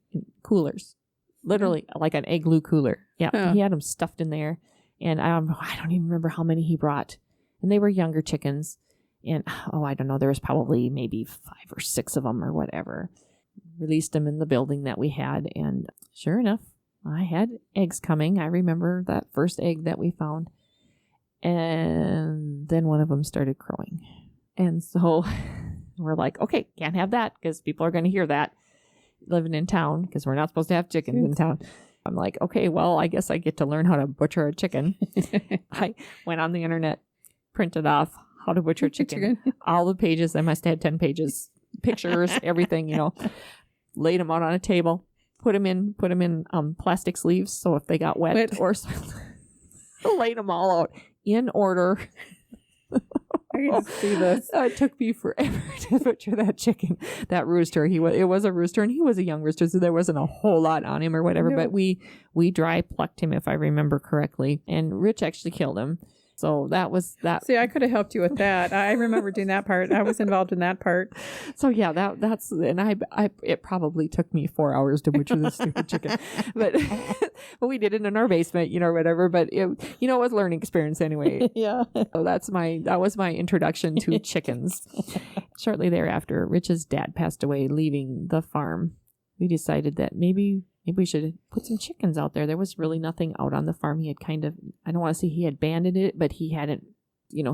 S2: coolers, literally like an igloo cooler. Yeah, He had them stuffed in there. And I don't even remember how many he brought. And they were younger chickens. And, I don't know, there was probably maybe 5 or 6 of them or whatever. Released them in the building that we had. And sure enough, I had eggs coming. I remember that first egg that we found. And then one of them started crowing. And so we're like, okay, can't have that because people are going to hear that living in town because we're not supposed to have chickens in town. I'm like, okay, well, I guess I get to learn how to butcher a chicken. I went on the internet, printed off how to butcher a chicken. All the pages, I must have had 10 pages, pictures, everything, laid them out on a table, put them in plastic sleeves. So if they got wet or laid them all out in order.
S3: I can see this.
S2: It took me forever to butcher that chicken, that rooster. It was a rooster, and he was a young rooster, so there wasn't a whole lot on him or whatever. No. But we dry plucked him, if I remember correctly, and Rich actually killed him. So that was that.
S3: See, I could have helped you with that. I remember doing that part. I was involved in that part.
S2: So yeah, that's and I it probably took me 4 hours to butcher this stupid chicken, but we did it in our basement, whatever. But it was a learning experience anyway.
S3: Yeah.
S2: So that was my introduction to chickens. Shortly thereafter, Rich's dad passed away, leaving the farm. We decided that maybe we should put some chickens out there. There was really nothing out on the farm. He had I don't want to say he had abandoned it, but he hadn't,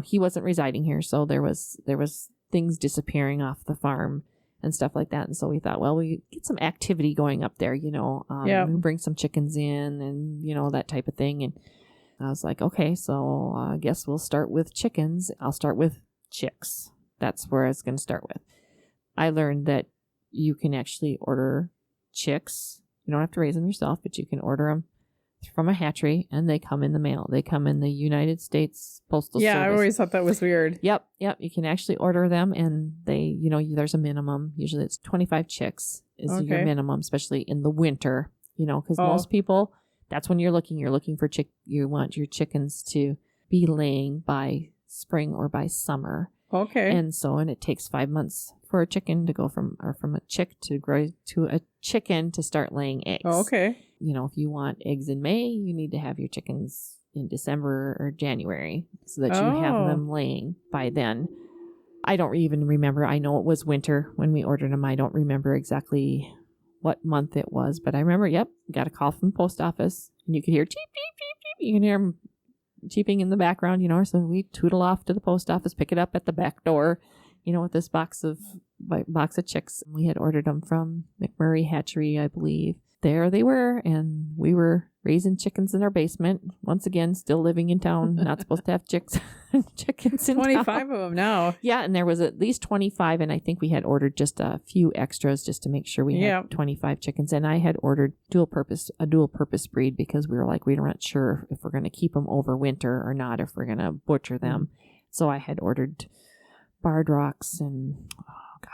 S2: he wasn't residing here. So there was things disappearing off the farm and stuff like that. And so we thought, well, we get some activity going up there, we bring some chickens in and, that type of thing. And I was like, okay, so I guess we'll start with chickens. I'll start with chicks. That's where I was going to start with. I learned that you can actually order chicks. You don't have to raise them yourself, but you can order them from a hatchery, and they come in the mail. They come in the United States Postal Service.
S3: I always thought that was weird.
S2: Yep. You can actually order them, and they, there's a minimum. Usually it's 25 chicks is your minimum, especially in the winter, because most people, that's when you're looking for you want your chickens to be laying by spring or by summer.
S3: Okay.
S2: And it takes 5 months for a chicken to go from a chick to grow to a chicken to start laying eggs.
S3: Okay.
S2: If you want eggs in May, you need to have your chickens in December or January so that you have them laying by then. I don't even remember. I know it was winter when we ordered them. I don't remember exactly what month it was, but I remember, got a call from the post office, and you could hear cheep, cheep, cheep, cheep. You can hear them cheeping in the background, so we tootle off to the post office, pick it up at the back door, with this box of chicks. We had ordered them from McMurray Hatchery, I believe. There they were, and we were raising chickens in our basement. Once again, still living in town, not supposed to have chickens in
S3: 25
S2: town.
S3: of them now.
S2: Yeah, and there was at least 25, and I think we had ordered just a few extras just to make sure we had 25 chickens. And I had ordered a dual purpose breed because we were like, we weren't sure if we're going to keep them over winter or not, if we're going to butcher them. So I had ordered Barred Rocks and,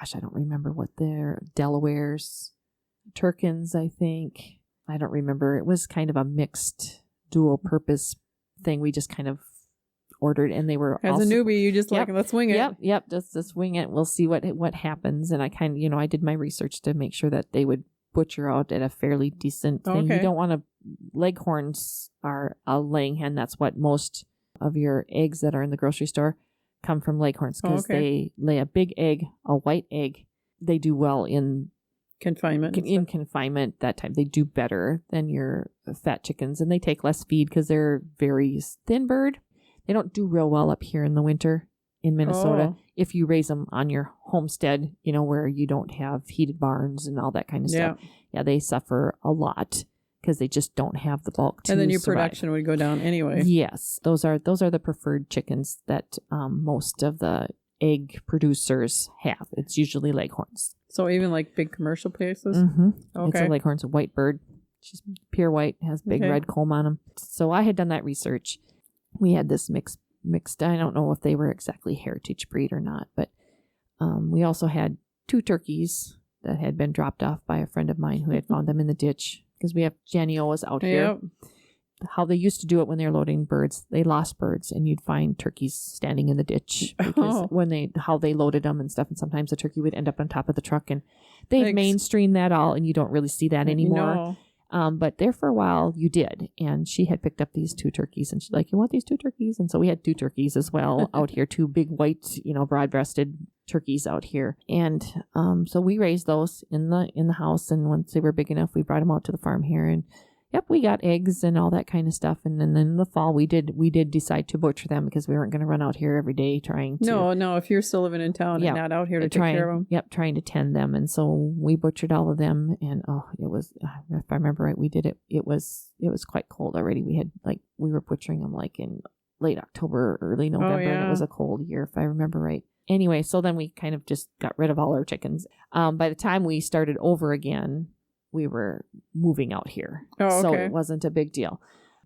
S2: I don't remember what they're, Delawares, Turkins, I think. I don't remember. It was kind of a mixed dual purpose thing. We just kind of ordered, and they were
S3: as a newbie, you just let's wing it.
S2: Yep, just wing it. We'll see what happens. And I kind of, I did my research to make sure that they would butcher out at a fairly decent thing. You don't want to, Leghorns are a laying hen. That's what most of your eggs that are in the grocery store come from Leghorns, because they lay a big egg, a white egg. They do well in
S3: confinement.
S2: In confinement, that time they do better than your fat chickens, and they take less feed because they're very thin bird. They don't do real well up here in the winter in Minnesota. If you raise them on your homestead, where you don't have heated barns and all that kind of stuff. Yeah, they suffer a lot because they just don't have the bulk to
S3: survive. And then your
S2: survive.
S3: production would go down anyway.
S2: Yes, those are the preferred chickens that most of the egg producers have. It's usually Leghorns.
S3: So even like big commercial places?
S2: Mm-hmm. It's a Leghorn's a white bird. She's pure white, has big red comb on them. So I had done that research. We had this mixed. I don't know if they were exactly heritage breed or not, but we also had 2 turkeys that had been dropped off by a friend of mine who had found them in the ditch, because we have Janioas out here. How they used to do it when they were loading birds, they lost birds, and you'd find turkeys standing in the ditch because how they loaded them and stuff. And sometimes the turkey would end up on top of the truck, and they've mainstreamed that all, and you don't really see that anymore. But there for a while you did. And she had picked up these 2 turkeys, and she's like, you want these 2 turkeys? And so we had 2 turkeys as well out here, 2 big white, broad-breasted turkeys out here. And so we raised those in the house, and once they were big enough, we brought them out to the farm here, and we got eggs and all that kind of stuff. And then in the fall, we did decide to butcher them because we weren't going to run out here every day trying to.
S3: No, if you're still living in town and not out here to take care of them.
S2: Yep, trying to tend them. And so we butchered all of them. And it was, if I remember right, we did it. It was quite cold already. We were butchering them in late October, early November. And it was a cold year, if I remember right. Anyway, so then we kind of just got rid of all our chickens. By the time we started over again, we were moving out here. So it wasn't a big deal.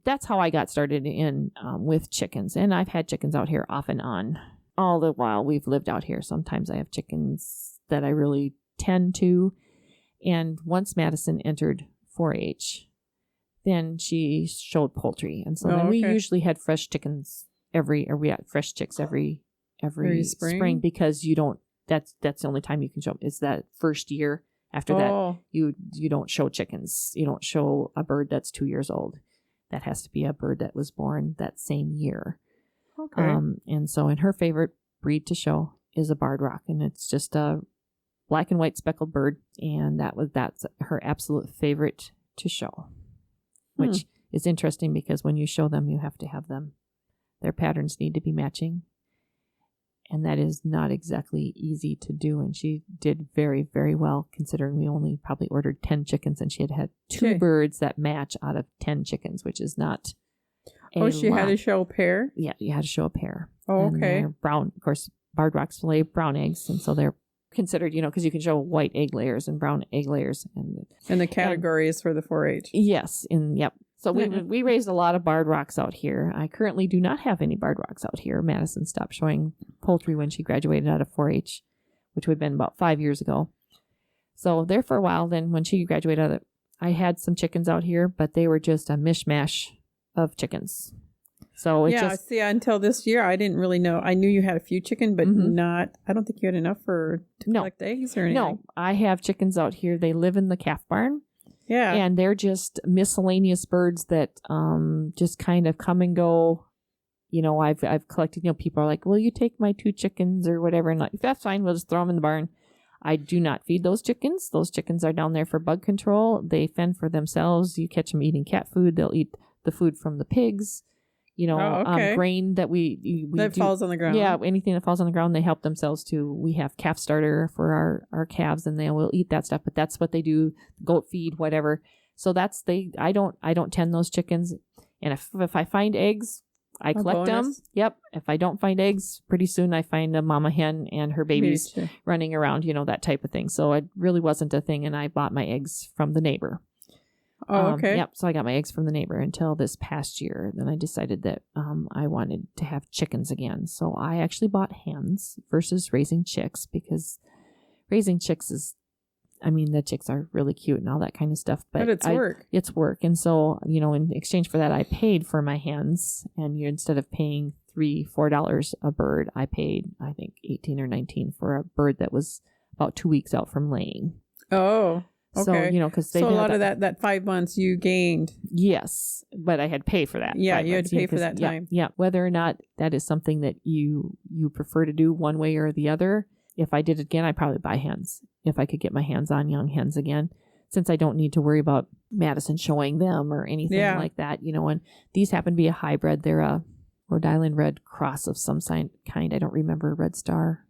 S2: That's how I got started in with chickens. And I've had chickens out here off and on all the while we've lived out here. Sometimes I have chickens that I really tend to. And once Madison entered 4-H, then she showed poultry. And so then we usually had fresh chickens we had fresh chicks every spring, because that's the only time you can show them. It's that first year. After that, you don't show chickens. You don't show a bird that's 2 years old. That has to be a bird that was born that same year. Okay. And so, her favorite breed to show is a Barred Rock, and it's just a black and white speckled bird, and that's her absolute favorite to show, which is interesting because when you show them, you have to have them. Their patterns need to be matching. And that is not exactly easy to do. And she did very, very well, considering we only probably ordered 10 chickens, and she had 2 birds that match out of 10 chickens, which is not a lot.
S3: Had to show a pair?
S2: Yeah, you had to show a pair.
S3: Oh,
S2: and
S3: okay.
S2: They're brown. Of course, Barred Rocks lay brown eggs, and so they're considered, because you can show white egg layers and brown egg layers.
S3: And the categories for the 4-H.
S2: Yes. Yep. So we raised a lot of barred rocks out here. I currently do not have any barred rocks out here. Madison stopped showing poultry when she graduated out of 4-H, which would have been about 5 years ago. So there for a while. Then when she graduated out of it, I had some chickens out here, but they were just a mishmash of chickens. So
S3: until this year, I didn't really know. I knew you had a few chicken, but I don't think you had enough to collect eggs or anything.
S2: No, I have chickens out here. They live in the calf barn.
S3: Yeah.
S2: And they're just miscellaneous birds that just kind of come and go. I've collected, people are like, will you take my 2 chickens or whatever? And like, that's fine. We'll just throw them in the barn. I do not feed those chickens. Those chickens are down there for bug control. They fend for themselves. You catch them eating cat food. They'll eat the food from the pigs. Grain that we
S3: falls on the ground.
S2: Yeah, anything that falls on the ground, they help themselves to. We have calf starter for our calves, and they will eat that stuff. But that's what they do. Goat feed, whatever. So I don't tend those chickens. And if I find eggs, I collect them. Yep. If I don't find eggs, pretty soon I find a mama hen and her babies running around. That type of thing. So it really wasn't a thing, and I bought my eggs from the neighbor.
S3: Oh, okay.
S2: Yep. So I got my eggs from the neighbor until this past year. Then I decided that I wanted to have chickens again. So I actually bought hens versus raising chicks, because raising chicks is, the chicks are really cute and all that kind of stuff. But
S3: it's work.
S2: It's work. And so, in exchange for that, I paid for my hens. And instead of paying $3-4 a bird, I paid, I think, $18 or $19 for a bird that was about 2 weeks out from laying.
S3: Oh. Okay.
S2: So, because
S3: a lot of that 5 months you gained.
S2: Yes, but I had to pay for that.
S3: Yeah, you had to pay for that time.
S2: Yeah, whether or not that is something that you prefer to do one way or the other. If I did it again, I'd probably buy hens if I could get my hands on young hens again, since I don't need to worry about Madison showing them or anything like that. And these happen to be a hybrid. They're a Rhode Island Red Cross of some kind. I don't remember Red Star.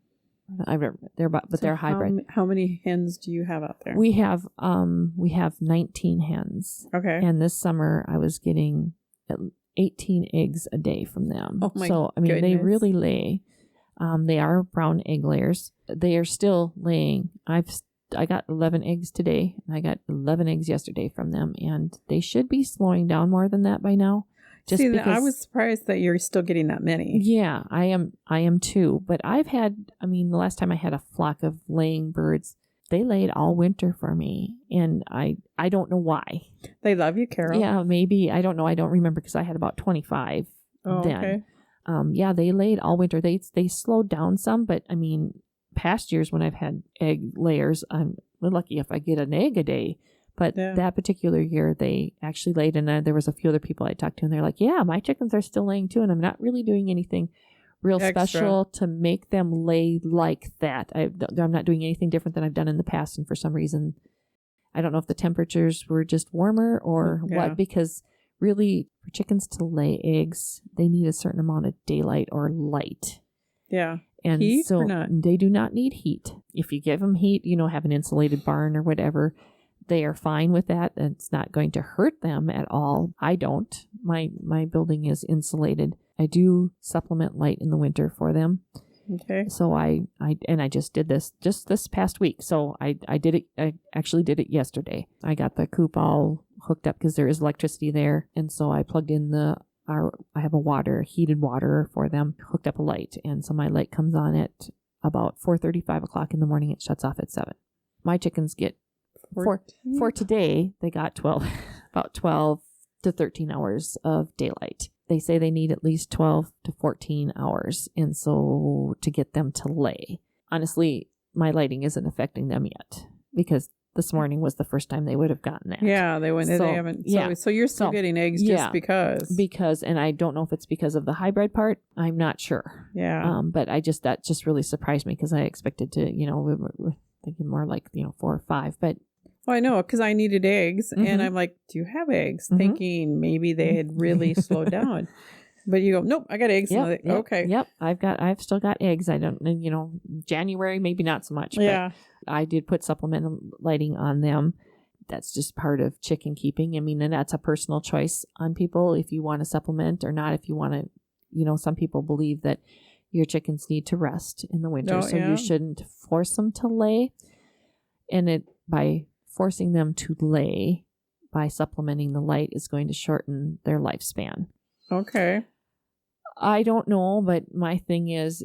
S2: They're a hybrid.
S3: How many hens do you have out there?
S2: We have 19 hens.
S3: Okay.
S2: And this summer I was getting 18 eggs a day from them.
S3: Oh my goodness.
S2: They really lay. They are brown egg layers. They are still laying. I got 11 eggs today, and I got 11 eggs yesterday from them, and they should be slowing down more than that by now.
S3: I was surprised that you're still getting that many.
S2: Yeah, I am too. But I've had, the last time I had a flock of laying birds, they laid all winter for me. And I don't know why.
S3: They love you, Carol.
S2: Yeah, maybe. I don't know. I don't remember, because I had about 25 then. Okay. They laid all winter. They slowed down some, but past years when I've had egg layers, I'm lucky if I get an egg a day. But that particular year, they actually laid, and there was a few other people I talked to, and they're like, yeah, my chickens are still laying too, and I'm not really doing anything real special to make them lay like that. I'm not doing anything different than I've done in the past, and for some reason, I don't know if the temperatures were just warmer or what, because really, for chickens to lay eggs, they need a certain amount of daylight or light.
S3: Yeah.
S2: And
S3: heat
S2: so
S3: or not?
S2: They do not need heat. If you give them heat, have an insulated barn or whatever, they are fine with that. It's not going to hurt them at all. I don't. My building is insulated. I do supplement light in the winter for them.
S3: Okay.
S2: So I just did this past week. So I did it. I actually did it yesterday. I got the coop all hooked up because there is electricity there, and so I plugged in I have a heated water for them, hooked up a light, and so my light comes on at about 4:30, 5 o'clock in the morning. It shuts off at 7. My chickens get for today, they got about 12 to 13 hours of daylight. They say they need at least 12 to 14 hours. And so to get them to lay, honestly, my lighting isn't affecting them yet, because this morning was the first time they would have gotten that.
S3: Yeah, they went. So, they haven't. So you're still getting eggs just because.
S2: Because, and I don't know if it's because of the hybrid part. I'm not sure.
S3: Yeah.
S2: But that just really surprised me, because I expected to, we were thinking more like 4 or 5, but.
S3: Well, I know, because I needed eggs, and I'm like, do you have eggs? Thinking maybe they had really slowed down. But you go, nope, I got eggs.
S2: Yep,
S3: Okay.
S2: Yep. I've still got eggs. I don't, January, maybe not so much.
S3: Yeah.
S2: But I did put supplemental lighting on them. That's just part of chicken keeping. And that's a personal choice on people if you want to supplement or not. If you want to, some people believe that, your chickens need to rest in the winter.
S3: Oh,
S2: so
S3: yeah.
S2: you shouldn't force them to lay. And by forcing them to lay, by supplementing the light, is going to shorten their lifespan.
S3: Okay.
S2: I don't know, but my thing is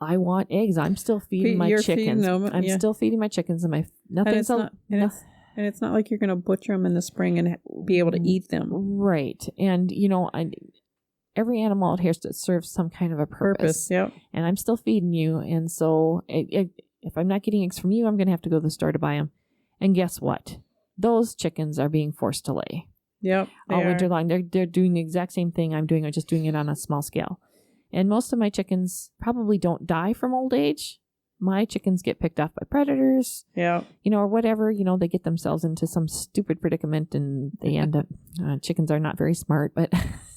S2: I want eggs. I'm still feeding my
S3: You're
S2: chickens.
S3: feeding them,
S2: I'm
S3: yeah.
S2: still feeding my chickens, and
S3: And it's not like you're going to butcher them in the spring and be able to eat them.
S2: Right. And every animal out here serves some kind of a purpose.
S3: Yep.
S2: And I'm still feeding you, and so if I'm not getting eggs from you, I'm going to have to go to the store to buy them. And guess what? Those chickens are being forced to lay.
S3: Yep.
S2: All winter long. They're doing the exact same thing I'm doing. I'm just doing it on a small scale. And most of my chickens probably don't die from old age. My chickens get picked off by predators.
S3: Yeah.
S2: Or whatever. They get themselves into some stupid predicament and they end up, chickens are not very smart, but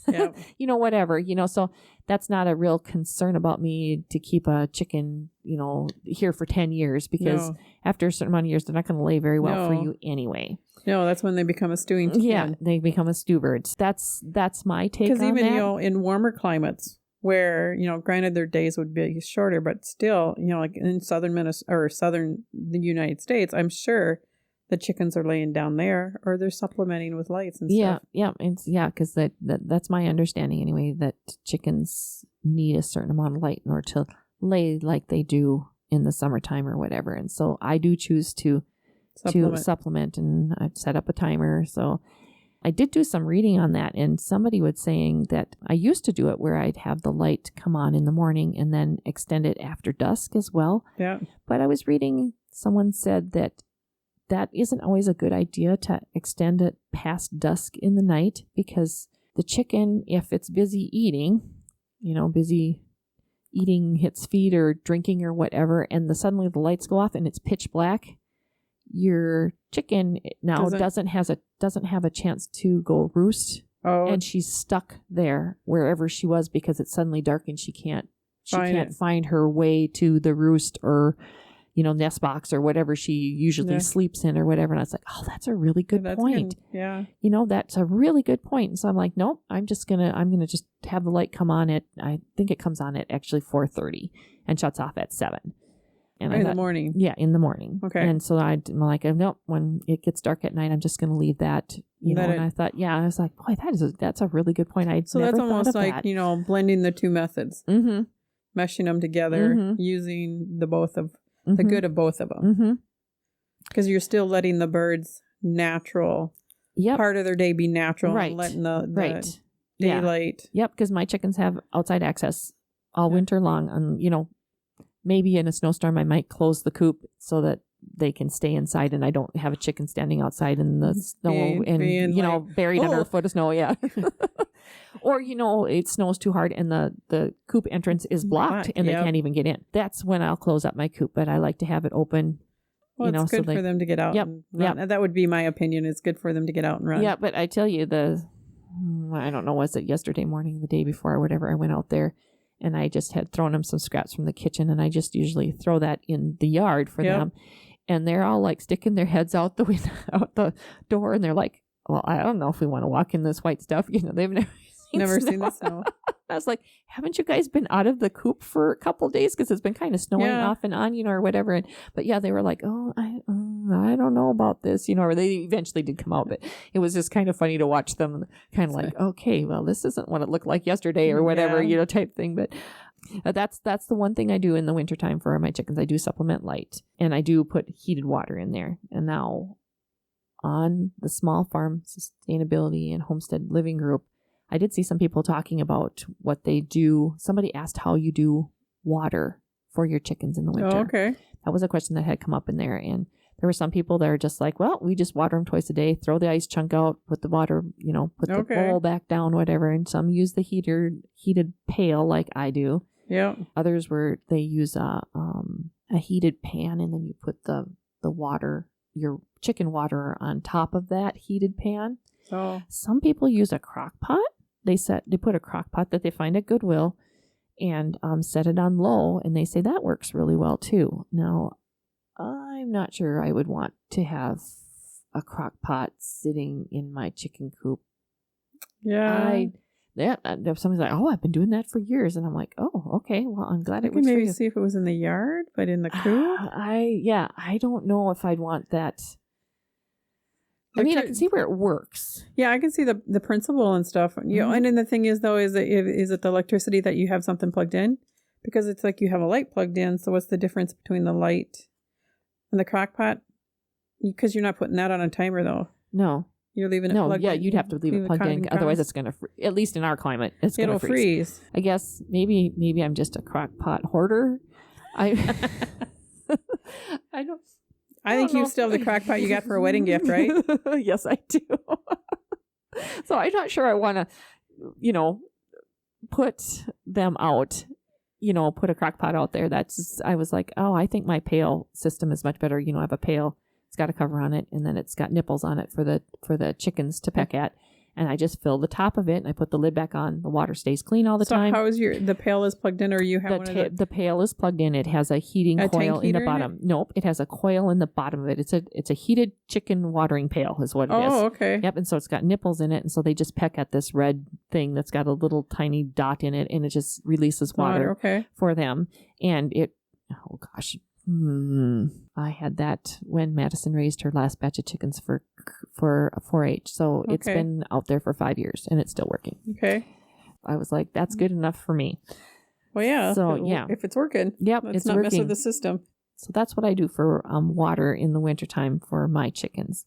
S3: Yep.
S2: whatever, so that's not a real concern about me to keep a chicken, here for 10 years because after a certain amount of years, they're not going to lay very well for you anyway.
S3: No, that's when they become a stewing chicken.
S2: Yeah, they become a stew bird. That's my take on that.
S3: Because even, in warmer climates where, granted their days would be shorter, but still, like in southern Minnesota or southern the United States, I'm sure the chickens are laying down there or they're supplementing with lights and stuff.
S2: Yeah, because that's my understanding anyway, that chickens need a certain amount of light in order to lay like they do in the summertime or whatever. And so I do choose to supplement, and I've set up a timer. So I did do some reading on that, and somebody was saying that I used to do it where I'd have the light come on in the morning and then extend it after dusk as well.
S3: Yeah.
S2: But I was reading, someone said that isn't always a good idea to extend it past dusk in the night, because the chicken, if it's busy eating, its feed or drinking or whatever, and suddenly the lights go off and it's pitch black, your chicken now doesn't have a chance to go roost.
S3: Oh.
S2: And she's stuck there wherever she was because it's suddenly dark and she can't find her way to the roost or nest box or whatever she usually sleeps in or whatever. And I was like, oh, that's a really good point.
S3: Yeah.
S2: That's a really good point. And so I'm like, nope, I'm going to just have the light come on I think it comes on at actually 4:30 and shuts off at 7. And
S3: in the morning.
S2: Yeah, in the morning.
S3: Okay.
S2: And so I'm like, nope, when it gets dark at night, I'm just going to leave that, and I thought, I was like, boy, that's a really good point.
S3: So that's almost like, blending the two methods, meshing them together, using the good of both of them. Because you're still letting the birds' natural part of their day be natural, and letting the daylight.
S2: Yep, because my chickens have outside access all winter long. And, maybe in a snowstorm, I might close the coop so that they can stay inside and I don't have a chicken standing outside in the snow buried under a foot of snow. Yeah. Or, it snows too hard and the coop entrance is blocked and they can't even get in. That's when I'll close up my coop, but I like to have it open.
S3: Well, it's good for them to get out and run. That would be my opinion. It's good for them to get out and run.
S2: Yeah, but I tell you, I don't know, was it yesterday morning, the day before or whatever, I went out there and I just had thrown them some scraps from the kitchen, and I just usually throw that in the yard for them. And they're all like sticking their heads out the window, out the door, and they're like, well, I don't know if we want to walk in this white stuff. They've never seen the snow. I was like, haven't you guys been out of the coop for a couple of days? Because it's been kind of snowing off and on, or whatever. But they were like, oh, I don't know about this, or they eventually did come out. But it was just kind of funny to watch them kind of like, okay, well, this isn't what it looked like yesterday or whatever, type thing. But that's the one thing I do in the wintertime for my chickens. I do supplement light, and I do put heated water in there. And now on the Small Farm Sustainability and Homestead Living Group, I did see some people talking about what they do. Somebody asked how you do water for your chickens in the winter.
S3: Oh, okay.
S2: That was a question that had come up in there. And there were some people that are just like, well, we just water them twice a day, throw the ice chunk out, put the water, put the bowl back down, whatever. And some use the heated pail like I do.
S3: Yeah.
S2: Others they use a heated pan, and then you put the water, your chicken water, on top of that heated pan.
S3: Oh.
S2: Some people use a crock pot. They put a crock pot that they find at Goodwill and set it on low, and they say that works really well too. Now, I'm not sure I would want to have a crock pot sitting in my chicken coop.
S3: Yeah.
S2: somebody's like, oh, I've been doing that for years. And I'm like, oh, okay. Well, I'm glad
S3: I
S2: it
S3: can
S2: works for
S3: maybe
S2: you.
S3: see if it was in the yard, but in the coop?
S2: I don't know if I'd want that. I mean, I can see where it works.
S3: Yeah, I can see the principle and stuff. You know, and then the thing is, though, is it the electricity that you have something plugged in? Because it's like you have a light plugged in. So what's the difference between the light and the crock pot? Because you're not putting that on a timer, though.
S2: No.
S3: You're leaving it plugged in.
S2: Yeah, you'd have to leave it plugged in. Otherwise, it's going to, at least in our climate, it'll freeze. I guess maybe I'm just a crock pot hoarder. I don't.
S3: I think you still have the crock pot you got for a wedding gift, right?
S2: Yes, I do. So I'm not sure I want to, put them out, put a crock pot out there. I was like, oh, I think my pail system is much better. I have a pail. It's got a cover on it, and then it's got nipples on it for the chickens to peck at. And I just fill the top of it, and I put the lid back on. The water stays clean all the time.
S3: So how is the pail is plugged in, or you have
S2: the pail is plugged in. It has a heating coil in the bottom. Nope, it has a coil in the bottom of it. It's a heated chicken watering pail is what it is.
S3: Oh, okay.
S2: Yep, and so it's got nipples in it, and so they just peck at this red thing that's got a little tiny dot in it, and it just releases water for them. And oh gosh. I had that when Madison raised her last batch of chickens for 4-H. So it's been out there for 5 years and it's still working.
S3: Okay.
S2: I was like, that's good enough for me.
S3: Well, yeah.
S2: So yeah,
S3: if it's working,
S2: it's
S3: not
S2: working.
S3: mess with the system.
S2: So that's what I do for water in the wintertime for my chickens.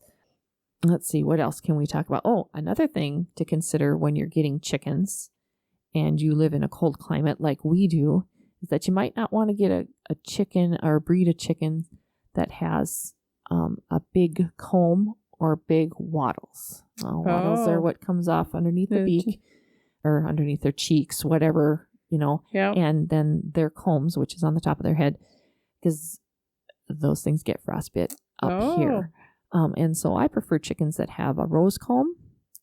S2: Let's see, what else can we talk about? Oh, another thing to consider when you're getting chickens and you live in a cold climate like we do is that you might not want to get a chicken or a breed of chicken that has a big comb or big wattles. Wattles are what comes off underneath the beak or underneath their cheeks, whatever,
S3: Yeah.
S2: And then their combs, which is on the top of their head, because those things get frostbite up here. And so I prefer chickens that have a rose comb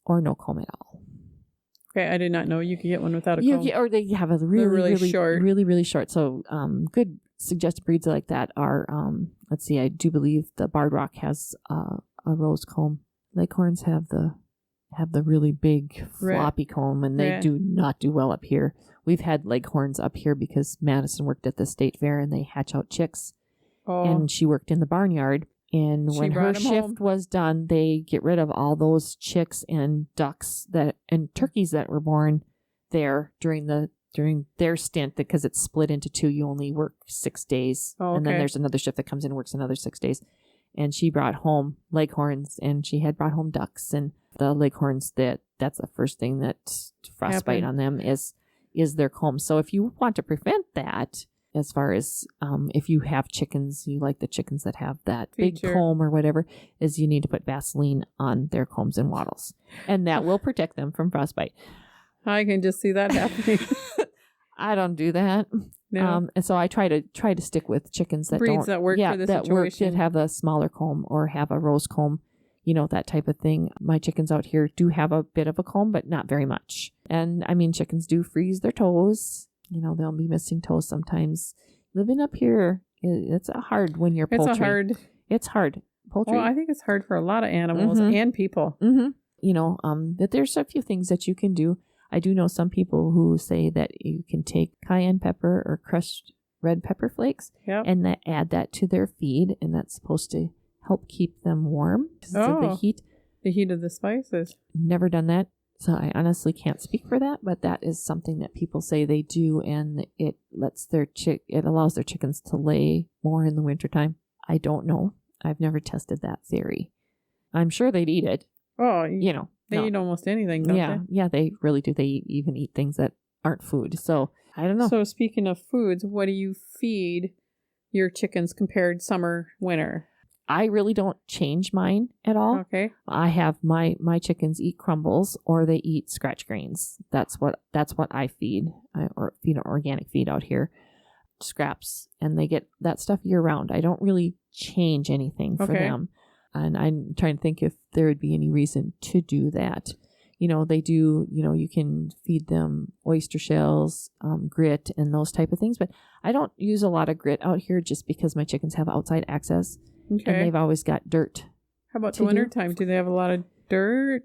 S2: or no comb at all.
S3: Okay, I did not know you could get one without a comb.
S2: Or they have a really short. Really short. So good suggested breeds like that are, let's see, I do believe the Barred Rock has a rose comb. Leghorns have the really big floppy comb, and they do not do well up here. We've had Leghorns up here because Madison worked at the state fair and they hatch out chicks. And she worked in the barnyard. And when her shift was done, they get rid of all those chicks and ducks and turkeys that were born there during their stint, because it's split into two. You only work 6 days. And then there's another shift that comes in and works another 6 days. And she brought home Leghorns, and she had brought home ducks. And the Leghorns, that's the first thing that frostbite on them is their comb. So if you want to prevent that, as far as if you have chickens, you like the chickens that have that big comb or whatever, is you need to put Vaseline on their combs and wattles. And that will protect them from frostbite.
S3: I can just see that happening.
S2: I don't do that.
S3: No.
S2: And so I try to stick with chickens that
S3: breeds that work for the situation.
S2: That have a smaller comb or have a rose comb, that type of thing. My chickens out here do have a bit of a comb, but not very much. And I mean, chickens do freeze their toes. They'll be missing toes sometimes. Living up here, it's hard when you're poultry. It's hard. Poultry.
S3: Well, I think it's hard for a lot of animals and people.
S2: Mm-hmm. But there's a few things that you can do. I do know some people who say that you can take cayenne pepper or crushed red pepper flakes and add that to their feed, and that's supposed to help keep them warm. The
S3: heat of the spices.
S2: Never done that. So I honestly can't speak for that, but that is something that people say they do, and it allows their chickens to lay more in the wintertime. I don't know. I've never tested that theory. I'm sure they'd eat it.
S3: Oh, they eat almost anything, don't they?
S2: Yeah, they really do. They even eat things that aren't food. So I don't know.
S3: So speaking of foods, what do you feed your chickens compared summer, winter?
S2: I really don't change mine at all.
S3: Okay.
S2: I have my chickens eat crumbles or they eat scratch grains. That's what I feed. Or feed an organic feed out here. Scraps. And they get that stuff year round. I don't really change anything for them. And I'm trying to think if there would be any reason to do that. They do, you can feed them oyster shells, grit, and those type of things. But I don't use a lot of grit out here just because my chickens have outside access. Okay. And they've always got dirt.
S3: How about the wintertime? Do they have a lot of dirt?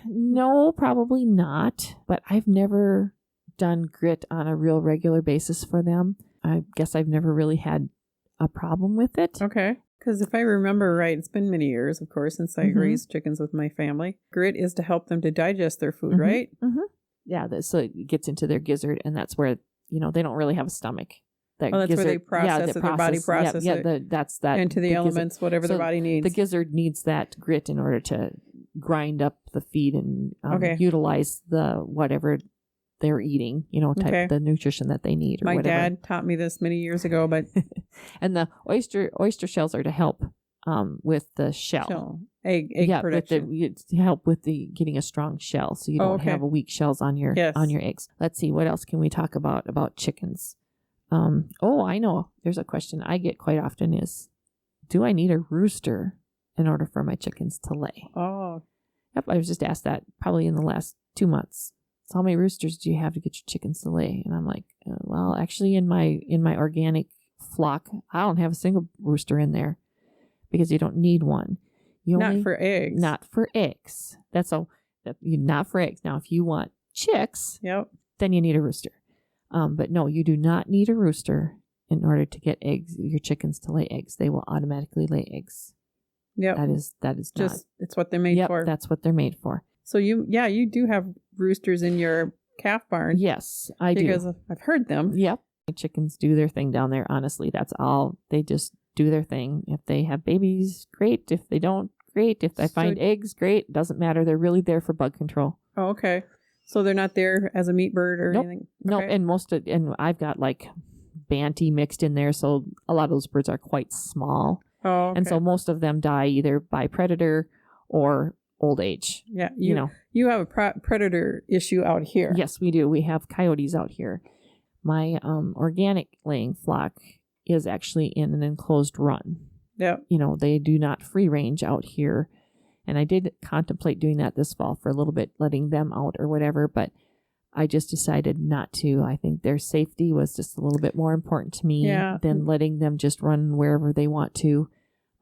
S2: No, probably not. But I've never done grit on a real regular basis for them. I guess I've never really had a problem with it.
S3: Okay. Because if I remember right, it's been many years, of course, since I raised chickens with my family. Grit is to help them to digest their food, right?
S2: Mm-hmm. Yeah, so it gets into their gizzard, and that's where, they don't really have a stomach.
S3: That's gizzard, where they process it, their body processes it.
S2: That's that.
S3: Into the elements, gizzard. Whatever
S2: so
S3: the body needs.
S2: The gizzard needs that grit in order to grind up the feed and utilize the whatever they're eating, the nutrition that they need. Or
S3: my
S2: whatever.
S3: dad taught me this many years ago, but
S2: and the oyster shells are to help with the shell.
S3: Egg production.
S2: To help with the getting a strong shell, so you don't have a weak shells on your eggs. Let's see, what else can we talk about chickens? I know. There's a question I get quite often is, do I need a rooster in order for my chickens to lay?
S3: Oh.
S2: Yep, I was just asked that probably in the last 2 months. So how many roosters do you have to get your chickens to lay? And I'm like, well, actually in my organic flock, I don't have a single rooster in there because you don't need one.
S3: Not for eggs.
S2: Not for eggs. Not for eggs. Now, if you want chicks, then you need a rooster. But no, you do not need a rooster in order to get your chickens to lay eggs. They will automatically lay eggs.
S3: Yep.
S2: That is
S3: just, it's what they're made for.
S2: That's what they're made for.
S3: So you do have roosters in your calf barn.
S2: Yes, I do.
S3: Because I've heard them.
S2: Yep. My chickens do their thing down there. Honestly, that's all. They just do their thing. If they have babies, great. If they don't, great. If I find eggs, great. Doesn't matter. They're really there for bug control.
S3: Oh, okay. So they're not there as a meat bird or anything?
S2: Nope. And I've got like Banty mixed in there. So a lot of those birds are quite small.
S3: Oh, okay.
S2: And so most of them die either by predator or old age.
S3: Yeah. You have a predator issue out here.
S2: Yes, we do. We have coyotes out here. My organic laying flock is actually in an enclosed run.
S3: Yeah.
S2: They do not free range out here. And I did contemplate doing that this fall for a little bit, letting them out or whatever, but I just decided not to. I think their safety was just a little bit more important to me than letting them just run wherever they want to.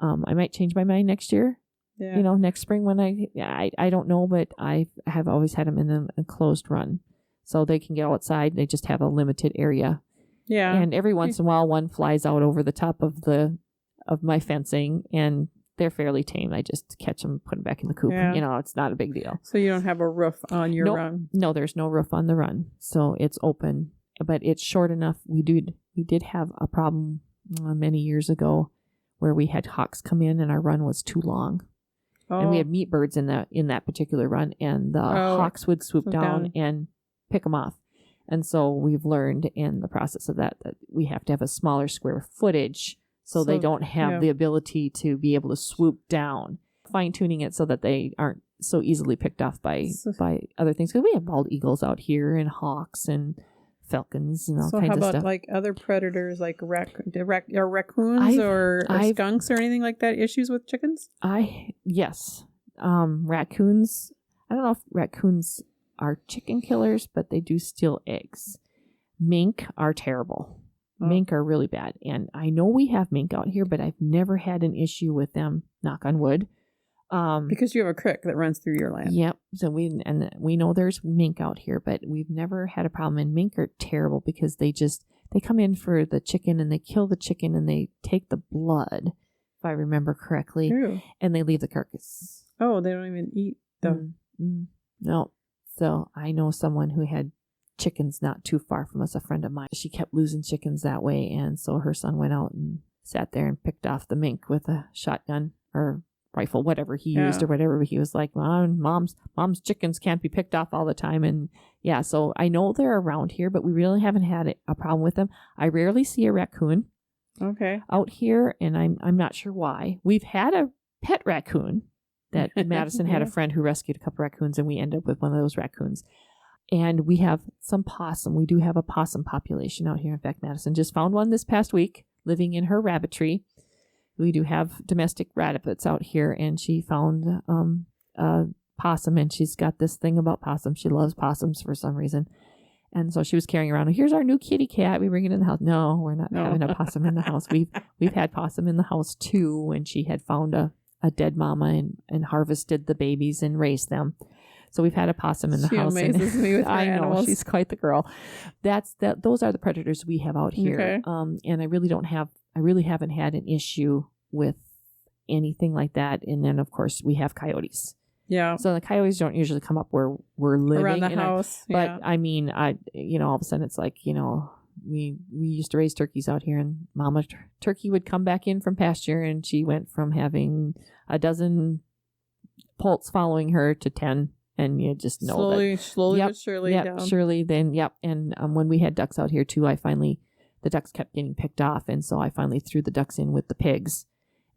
S2: I might change my mind next year. Yeah. Next spring when I don't know, but I have always had them in an enclosed run. So they can get outside. They just have a limited area.
S3: Yeah.
S2: And every once in a while, one flies out over the top of my fencing, and they're fairly tame. I just catch them, put them back in the coop.
S3: Yeah.
S2: It's not a big deal.
S3: So you don't have a roof on your run?
S2: No, there's no roof on the run. So it's open, but it's short enough. We did have a problem many years ago where we had hawks come in and our run was too long. Oh. And we had meat birds in that particular run, and the hawks would swoop down and pick them off. And so we've learned in the process of that we have to have a smaller square footage so they don't have the ability to be able to swoop down, fine-tuning it so that they aren't so easily picked off by other things. Because we have bald eagles out here and hawks and falcons and all kinds of stuff. So how about
S3: like other predators like raccoons or skunks or anything like that? Issues with chickens?
S2: Yes. Raccoons. I don't know if raccoons are chicken killers, but they do steal eggs. Mink are terrible. Mink are really bad. And I know we have mink out here, but I've never had an issue with them, knock on wood.
S3: Because you have a creek that runs through your land.
S2: Yep. So we know there's mink out here, but we've never had a problem. And mink are terrible because they come in for the chicken and they kill the chicken and they take the blood, if I remember correctly.
S3: Ew.
S2: And they leave the carcass.
S3: Oh, they don't even eat them.
S2: No. So I know someone who had chickens not too far from us, a friend of mine. She kept losing chickens that way, and so her son went out and sat there and picked off the mink with a shotgun or rifle, whatever he used or whatever. But he was like, mom's chickens can't be picked off all the time. And so I know they're around here, but we really haven't had a problem with them. I rarely see a raccoon out here, and I'm not sure why. We've had a pet raccoon that Madison had a friend who rescued a couple raccoons, and we ended up with one of those raccoons. And we have some possum. We do have a possum population out here. In fact, Madison just found one this past week living in her rabbit tree. We do have domestic rabbits out here, and she found a possum, and she's got this thing about possums. She loves possums for some reason. And so she was carrying around, here's our new kitty cat. We bring it in the house. No, we're not having a possum in the house. We've had possum in the house too when she had found a a dead mama and harvested the babies and raised them. So we've had a possum in the house.
S3: She amazes me with her
S2: I know,
S3: animals.
S2: she's quite the girl. Those are the predators we have out here.
S3: Okay.
S2: And I really haven't had an issue with anything like that. And then of course we have coyotes.
S3: Yeah.
S2: So the coyotes don't usually come up where we're living.
S3: Around the house.
S2: But I mean, all of a sudden it's like, we used to raise turkeys out here, and Mama Turkey would come back in from pasture, and she went from having a dozen poults following her to 10. And you just know
S3: slowly but surely down.
S2: Surely then, And when we had ducks out here too, the ducks kept getting picked off. And so I finally threw the ducks in with the pigs.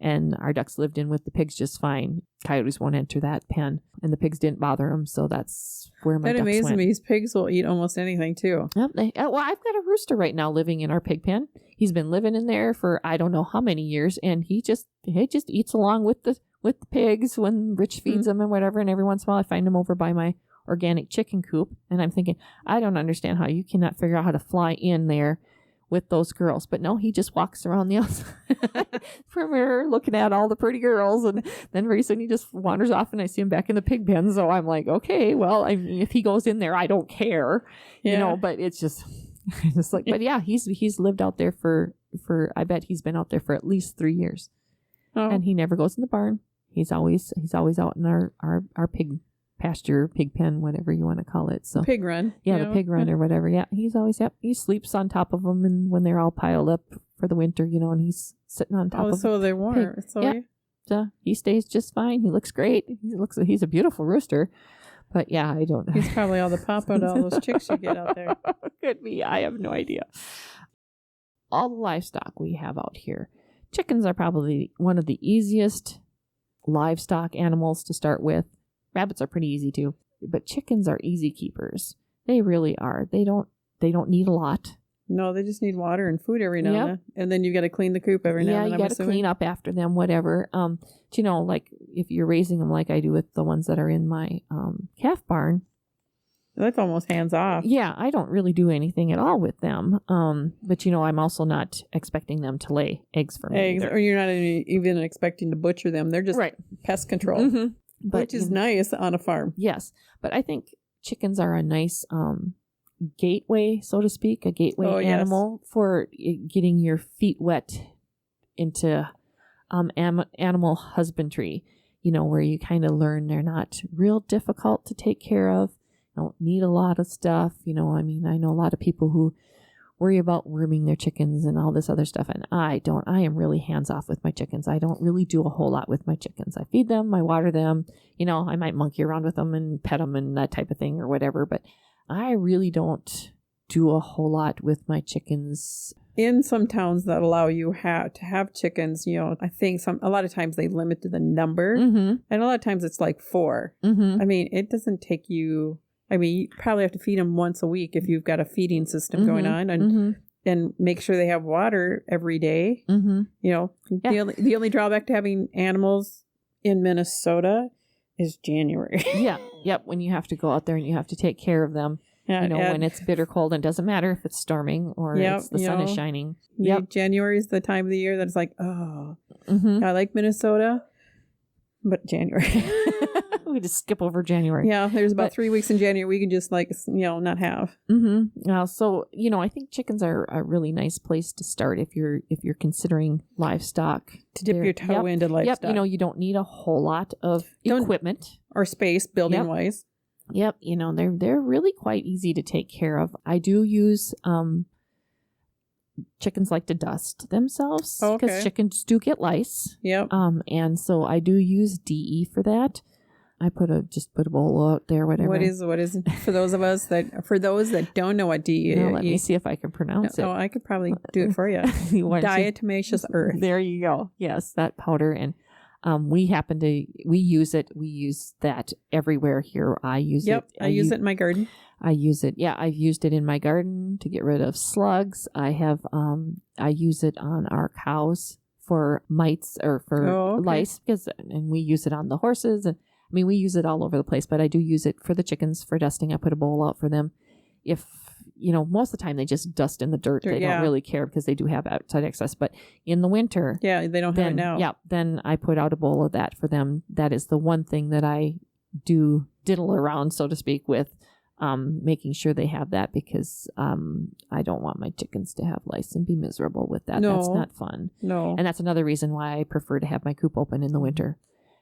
S2: And our ducks lived in with the pigs just fine. Coyotes won't enter that pen. And the pigs didn't bother them. So that's where my ducks went.
S3: That amazes me. These pigs will eat almost anything too.
S2: Yep. Well, I've got a rooster right now living in our pig pen. He's been living in there for I don't know how many years. And he just eats along with the pigs when Rich feeds them and whatever. And every once in a while I find him over by my organic chicken coop. And I'm thinking, I don't understand how you cannot figure out how to fly in there with those girls. But no, he just walks around the outside perimeter looking at all the pretty girls. And then very soon he just wanders off and I see him back in the pig pen. So I'm like, okay, well, I mean, if he goes in there, I don't care, but it's just like, but yeah, he's lived out there for, I bet he's been out there for at least 3 years. Oh. And he never goes in the barn. He's always out in our pig pasture, pig pen, whatever you want to call it. So
S3: pig run.
S2: Yeah, the pig run or whatever. Yeah, he's always he sleeps on top of them, and when they're all piled up for the winter, and he's sitting on top of.
S3: So they warm.
S2: Pig. So so he stays just fine. He looks great. He's a beautiful rooster. But yeah, I don't know.
S3: He's probably all the papa to all those chicks you get out there.
S2: Could be. I have no idea. All the livestock we have out here. Chickens are probably one of the easiest livestock animals to start with. Rabbits are pretty easy too, but chickens are easy keepers. They really are. They don't need a lot.
S3: No, they just need water and food every now and then. And then you got to clean the coop every now and then.
S2: Yeah, you got to clean up after them, whatever. Like if you're raising them like I do with the ones that are in my calf barn.
S3: That's almost hands off.
S2: Yeah, I don't really do anything at all with them. But I'm also not expecting them to lay eggs for me.
S3: Or you're not even expecting to butcher them. They're just pest control. Mm-hmm. Which is nice on a farm.
S2: Yes. But I think chickens are a nice gateway, so to speak, a gateway animal for getting your feet wet into animal husbandry, where you kind of learn they're not real difficult to take care of. Don't need a lot of stuff. I know a lot of people who worry about worming their chickens and all this other stuff. And I don't. I am really hands off with my chickens. I don't really do a whole lot with my chickens. I feed them, I water them. I might monkey around with them and pet them and that type of thing or whatever. But I really don't do a whole lot with my chickens.
S3: In some towns that allow you to have chickens, I think a lot of times they limit to the number. Mm-hmm. And a lot of times it's like 4. Mm-hmm. It doesn't take you... you probably have to feed them once a week if you've got a feeding system going on, and make sure they have water every day. Mm-hmm. The only drawback to having animals in Minnesota is January.
S2: Yep. When you have to go out there and you have to take care of them. When it's bitter cold, and it doesn't matter if it's storming or the sun is shining. Yep.
S3: January is the time of the year that it's like, I like Minnesota, but January.
S2: We just skip over January.
S3: Yeah, there's about 3 weeks in January we can just not have.
S2: Mm-hmm. So I think chickens are a really nice place to start if you're considering livestock
S3: to dip your toe into livestock.
S2: Yep. You don't need a whole lot of equipment
S3: or space building wise.
S2: Yep. They're really quite easy to take care of. I do use chickens like to dust themselves because chickens do get lice. Yep. And so I do use DE for that. I put a bowl out there, whatever.
S3: What is for those that don't know what DE is?
S2: Let me see if I can pronounce it.
S3: Oh, I could probably do it for you. Diatomaceous earth.
S2: There you go. Yes, that powder, and we use it. We use that everywhere here. I use it.
S3: I use it in my garden.
S2: I use it. Yeah, I've used it in my garden to get rid of slugs. I use it on our cows for mites or for lice and we use it on the horses and. We use it all over the place, but I do use it for the chickens for dusting. I put a bowl out for them. If most of the time they just dust in the dirt. They
S3: yeah.
S2: don't really care because they do have outside access. But in the winter,
S3: yeah, they don't have it now.
S2: Yeah, then I put out a bowl of that for them. That is the one thing that I do diddle around, so to speak, with making sure they have that, because I don't want my chickens to have lice and be miserable with that.
S3: No.
S2: That's not fun.
S3: No.
S2: And that's another reason why I prefer to have my coop open in the winter,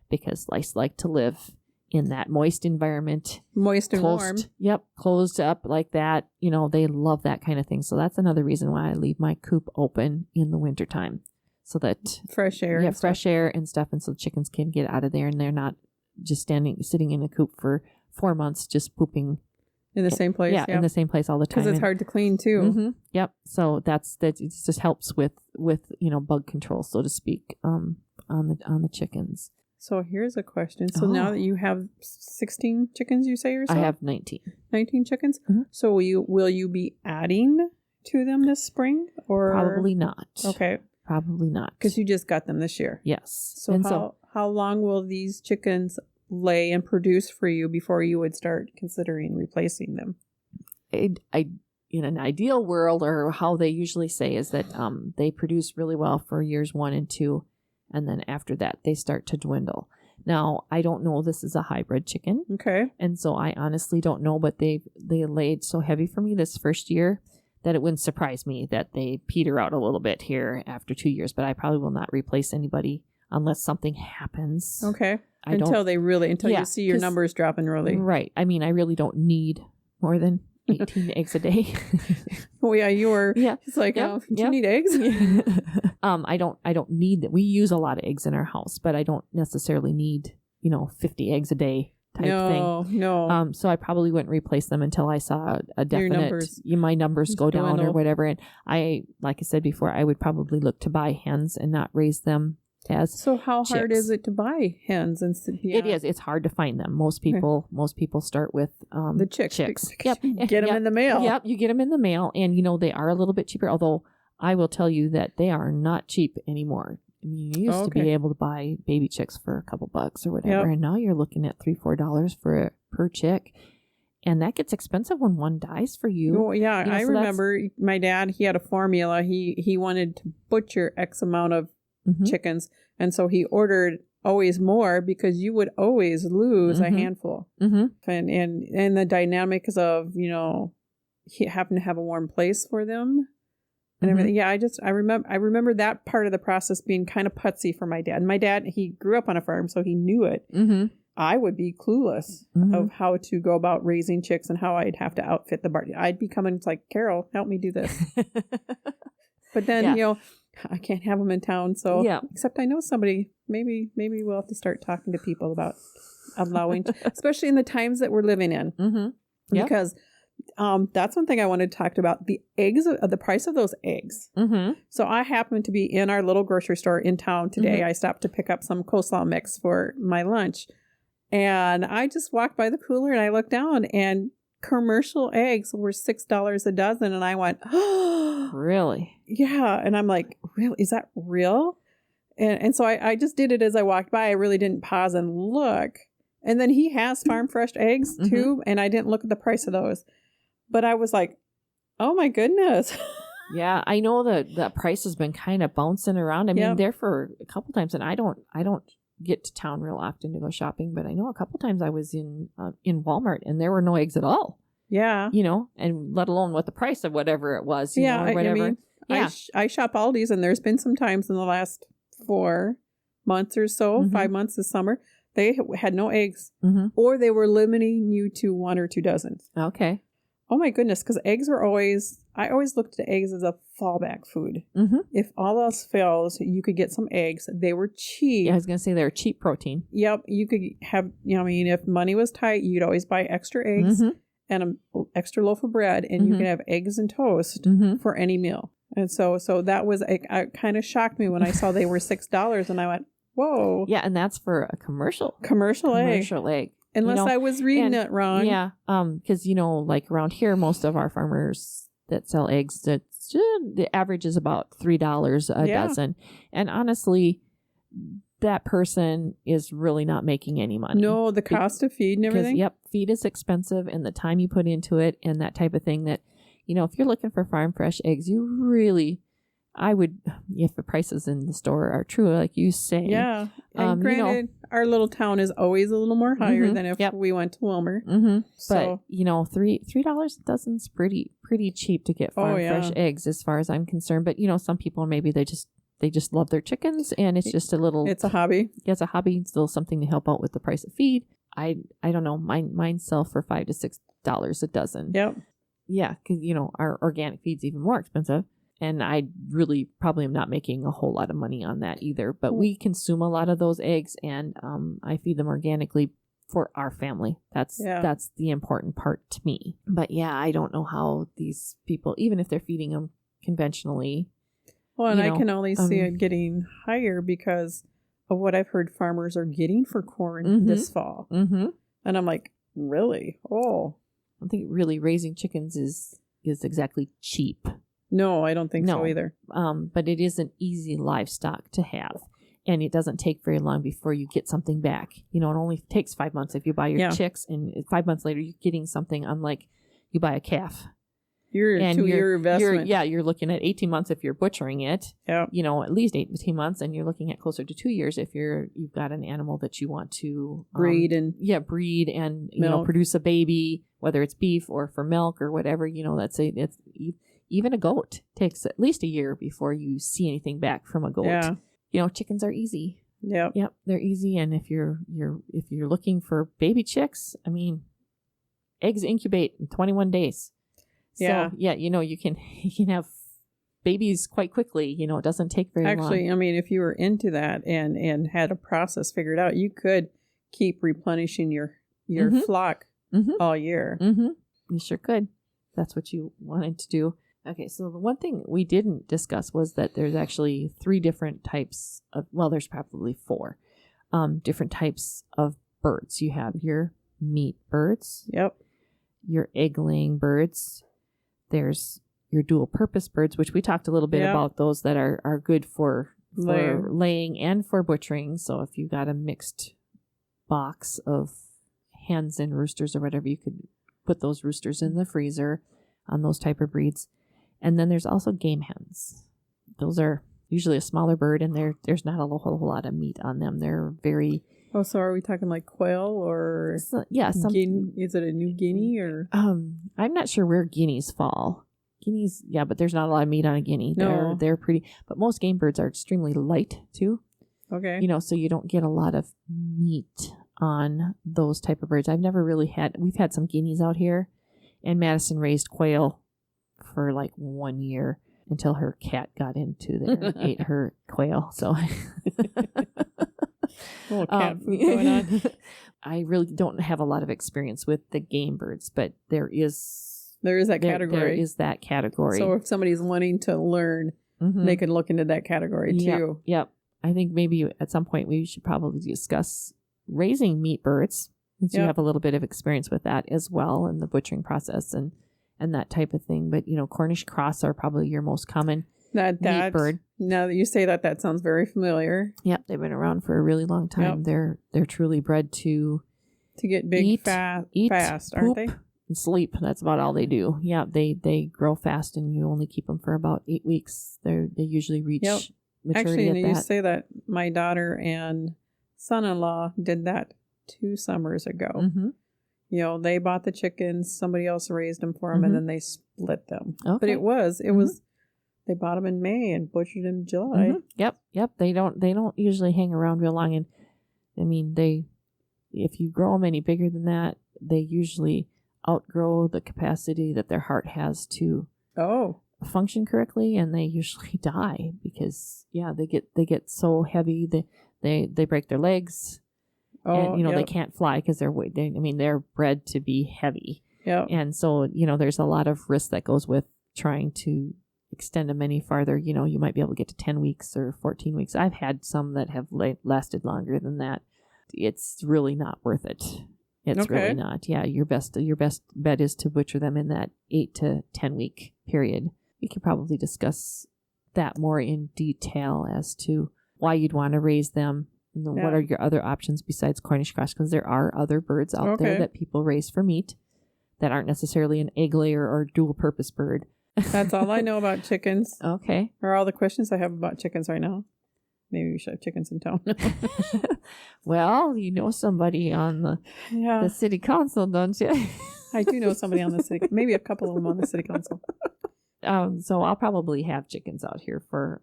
S2: because lice like to live in that moist environment.
S3: Moist and
S2: closed,
S3: warm.
S2: Yep, closed up like that. They love that kind of thing. So that's another reason why I leave my coop open in the wintertime, so that
S3: fresh air.
S2: Yeah, fresh air and stuff, and so the chickens can get out of there and they're not just sitting in a coop for 4 months just pooping
S3: in the same place.
S2: Yeah, in the same place all the time.
S3: Because it's hard to clean too.
S2: Mm-hmm, yep. So that it just helps with bug control, so to speak, on the chickens.
S3: So here's a question. So now that you have 16 chickens, you say, or so?
S2: I have 19.
S3: 19 chickens?
S2: Mm-hmm.
S3: So will you be adding to them this spring? Or
S2: Probably not.
S3: Okay.
S2: Probably not.
S3: Because you just got them this year.
S2: Yes.
S3: So how long will these chickens lay and produce for you before you would start considering replacing them?
S2: I in an ideal world, or how they usually say, is that they produce really well for years 1 and 2, and then after that they start to dwindle. Now, I don't know, this is a hybrid chicken.
S3: Okay.
S2: And so I honestly don't know, but they laid so heavy for me this first year that it wouldn't surprise me that they peter out a little bit here after 2 years, but I probably will not replace anybody unless something happens.
S3: Okay. Until you see your numbers dropping really.
S2: Right. I mean, I really don't need more than 18 eggs a day.
S3: Oh yeah, you were. Yeah. It's like, do you need eggs?
S2: I don't need that. We use a lot of eggs in our house, but I don't necessarily need 50 eggs a day type thing.
S3: No.
S2: So I probably wouldn't replace them until I saw a definite my numbers go down or whatever. And like I said before, I would probably look to buy hens and not raise them as
S3: So how
S2: chicks.
S3: hard is it to buy hens?
S2: It is. It's hard to find them. Most people start with
S3: the chicks.
S2: Yep.
S3: Get them in the mail.
S2: Yep. You get them in the mail, and they are a little bit cheaper. Although I will tell you that they are not cheap anymore. I mean, you used to be able to buy baby chicks for a couple bucks or whatever, and now you're looking at $3-4 per chick. And that gets expensive when one dies for you.
S3: Oh, yeah. I remember my dad, he had a formula. He wanted to butcher X amount of chickens. And so he ordered always more, because you would always lose a handful. Mm-hmm. And the dynamics of, he happened to have a warm place for them and everything. Yeah, I remember that part of the process being kind of putsy for my dad. And my dad, he grew up on a farm, so he knew it. Mm-hmm. I would be clueless of how to go about raising chicks and how I'd have to outfit the barn. I'd be coming, it's like, Carol, help me do this. But then, I can't have them in town. So, except I know somebody, maybe we'll have to start talking to people about allowing, especially in the times that we're living in. Mm-hmm. Yep. Because that's one thing I wanted to talk about, the eggs, the price of those eggs. Mm-hmm. So I happened to be in our little grocery store in town today. Mm-hmm. I stopped to pick up some coleslaw mix for my lunch. And I just walked by the cooler and I looked down, and commercial eggs were $6 a dozen. And I went, oh,
S2: really?
S3: Yeah. And I'm like, really? Is that real? And so I just did it as I walked by. I really didn't pause and look. And then he has farm fresh eggs too. And I didn't look at the price of those. But I was like, oh my goodness.
S2: Yeah, I know the price has been kind of bouncing around. I mean, there for a couple times, and I don't get to town real often to go shopping, but I know a couple times I was in Walmart and there were no eggs at all. Yeah. And let alone what the price of whatever it was, or whatever.
S3: I shop Aldi's, and there's been some times in the last 4 months or so, 5 months this summer, they had no eggs, or they were limiting you to 1 or 2 dozens.
S2: Okay.
S3: Oh my goodness, because eggs were I always looked at eggs as a fallback food. Mm-hmm. If all else fails, you could get some eggs. They were cheap.
S2: Yeah, I was going to say they're cheap protein.
S3: Yep. You could have, if money was tight, you'd always buy extra eggs and an extra loaf of bread, and you could have eggs and toast for any meal. And so that was, it kind of shocked me when I saw they were $6, and I went, whoa.
S2: Yeah, and that's for a commercial egg.
S3: Unless I was reading it wrong.
S2: Yeah, because, like around here, most of our farmers that sell eggs, the average is about $3 a dozen. And honestly, that person is really not making any money.
S3: No, the cost of feed and everything.
S2: Yep, feed is expensive, and the time you put into it and that type of thing, that, if you're looking for farm fresh eggs, you really, I would, if the prices in the store are true, like you say.
S3: Yeah. And granted, our little town is always a little more higher than if we went to Wilmer.
S2: Mm-hmm.
S3: So,
S2: but, $3 a dozen's pretty cheap to get farm fresh eggs as far as I'm concerned. But, some people, maybe they just love their chickens and it's just
S3: it's a hobby.
S2: Yeah, it's a hobby. It's still something to help out with the price of feed. I don't know. Mine sell for $5 to $6 a dozen.
S3: Yep.
S2: Yeah, because, our organic feed's even more expensive. And I really probably am not making a whole lot of money on that either. But we consume a lot of those eggs, and I feed them organically for our family. That's the important part to me. But yeah, I don't know how these people, even if they're feeding them conventionally.
S3: Well, and I can only see it getting higher because of what I've heard farmers are getting for corn this fall. Mm-hmm. And I'm like, really? Oh.
S2: I don't think really raising chickens is exactly cheap.
S3: No, I don't think so either.
S2: But it is an easy livestock to have. And it doesn't take very long before you get something back. It only takes 5 months if you buy your chicks. And 5 months later, you're getting something unlike you buy a calf.
S3: Your investment.
S2: You're looking at 18 months if you're butchering it. Yeah. At least 18 months. And you're looking at closer to 2 years if you've got an animal that you want to breed and produce a baby, whether it's beef or for milk or whatever. It's even a goat takes at least a year before you see anything back from a goat. Yeah. Chickens are easy. Yep, they're easy. And if you're looking for baby chicks, eggs incubate in 21 days. So, you can have babies quite quickly. It doesn't take very long.
S3: Actually, if you were into that and had a process figured out, you could keep replenishing your flock all year.
S2: Mm-hmm. You sure could. That's what you wanted to do. Okay, so the one thing we didn't discuss was that there's actually 3 different types of, there's probably 4 different types of birds. You have your meat birds. Yep. Your egg-laying birds. There's your dual-purpose birds, which we talked a little bit about those that are good for laying and for butchering. So if you got a mixed box of hens and roosters or whatever, you could put those roosters in the freezer on those type of breeds. And then there's also game hens. Those are usually a smaller bird, and there's not a whole lot of meat on them. They're very...
S3: Oh, so are we talking like quail or... is it a New Guinea or...
S2: I'm not sure where guineas fall. Guineas, but there's not a lot of meat on a guinea. No. They're pretty... But most game birds are extremely light, too. Okay. So you don't get a lot of meat on those type of birds. I've never really had... We've had some guineas out here, and Madison raised quail for like 1 year until her cat got into there and ate her quail. So...
S3: little cat food going on.
S2: I really don't have a lot of experience with the game birds, but there is
S3: that category.
S2: There is that category.
S3: So if somebody's wanting to learn, they can look into that category too.
S2: Yep. I think maybe at some point we should probably discuss raising meat birds, since you have a little bit of experience with that as well in the butchering process and that type of thing. But Cornish cross are probably your most common meat bird.
S3: Now that you say that, that sounds very familiar.
S2: Yep, they've been around for a really long time. Yep. They're truly bred to
S3: get big, fast, aren't they?
S2: And sleep. That's about all they do. Yeah, they grow fast, and you only keep them for about 8 weeks. They usually reach maturity.
S3: Actually, you say that my daughter and son-in-law did that 2 summers ago. Mm-hmm. They bought the chickens, somebody else raised them for them, and then they split them. Okay. But it was. They bought them in May and butchered them in July.
S2: Mm-hmm. Yep. They don't usually hang around real long, and if you grow them any bigger than that, they usually outgrow the capacity that their heart has to function correctly, and they usually die because they get so heavy they break their legs, and they can't fly because they're bred to be heavy. Yeah, and so there's a lot of risk that goes with trying to extend them any farther. You might be able to get to 10 weeks or 14 weeks. I've had some that have lasted longer than that. It's really not worth it. It's really not. Yeah, your best bet is to butcher them in that 8 to 10 week period. We could probably discuss that more in detail as to why you'd want to raise them and then what are your other options besides Cornish cross, because there are other birds out there that people raise for meat that aren't necessarily an egg layer or dual purpose bird.
S3: That's all I know about chickens.
S2: Okay.
S3: Or all the questions I have about chickens right now. Maybe we should have chickens in town.
S2: Well, you know somebody on the city council, don't you?
S3: I do know somebody on the city, maybe a couple of them on the city council.
S2: So I'll probably have chickens out here for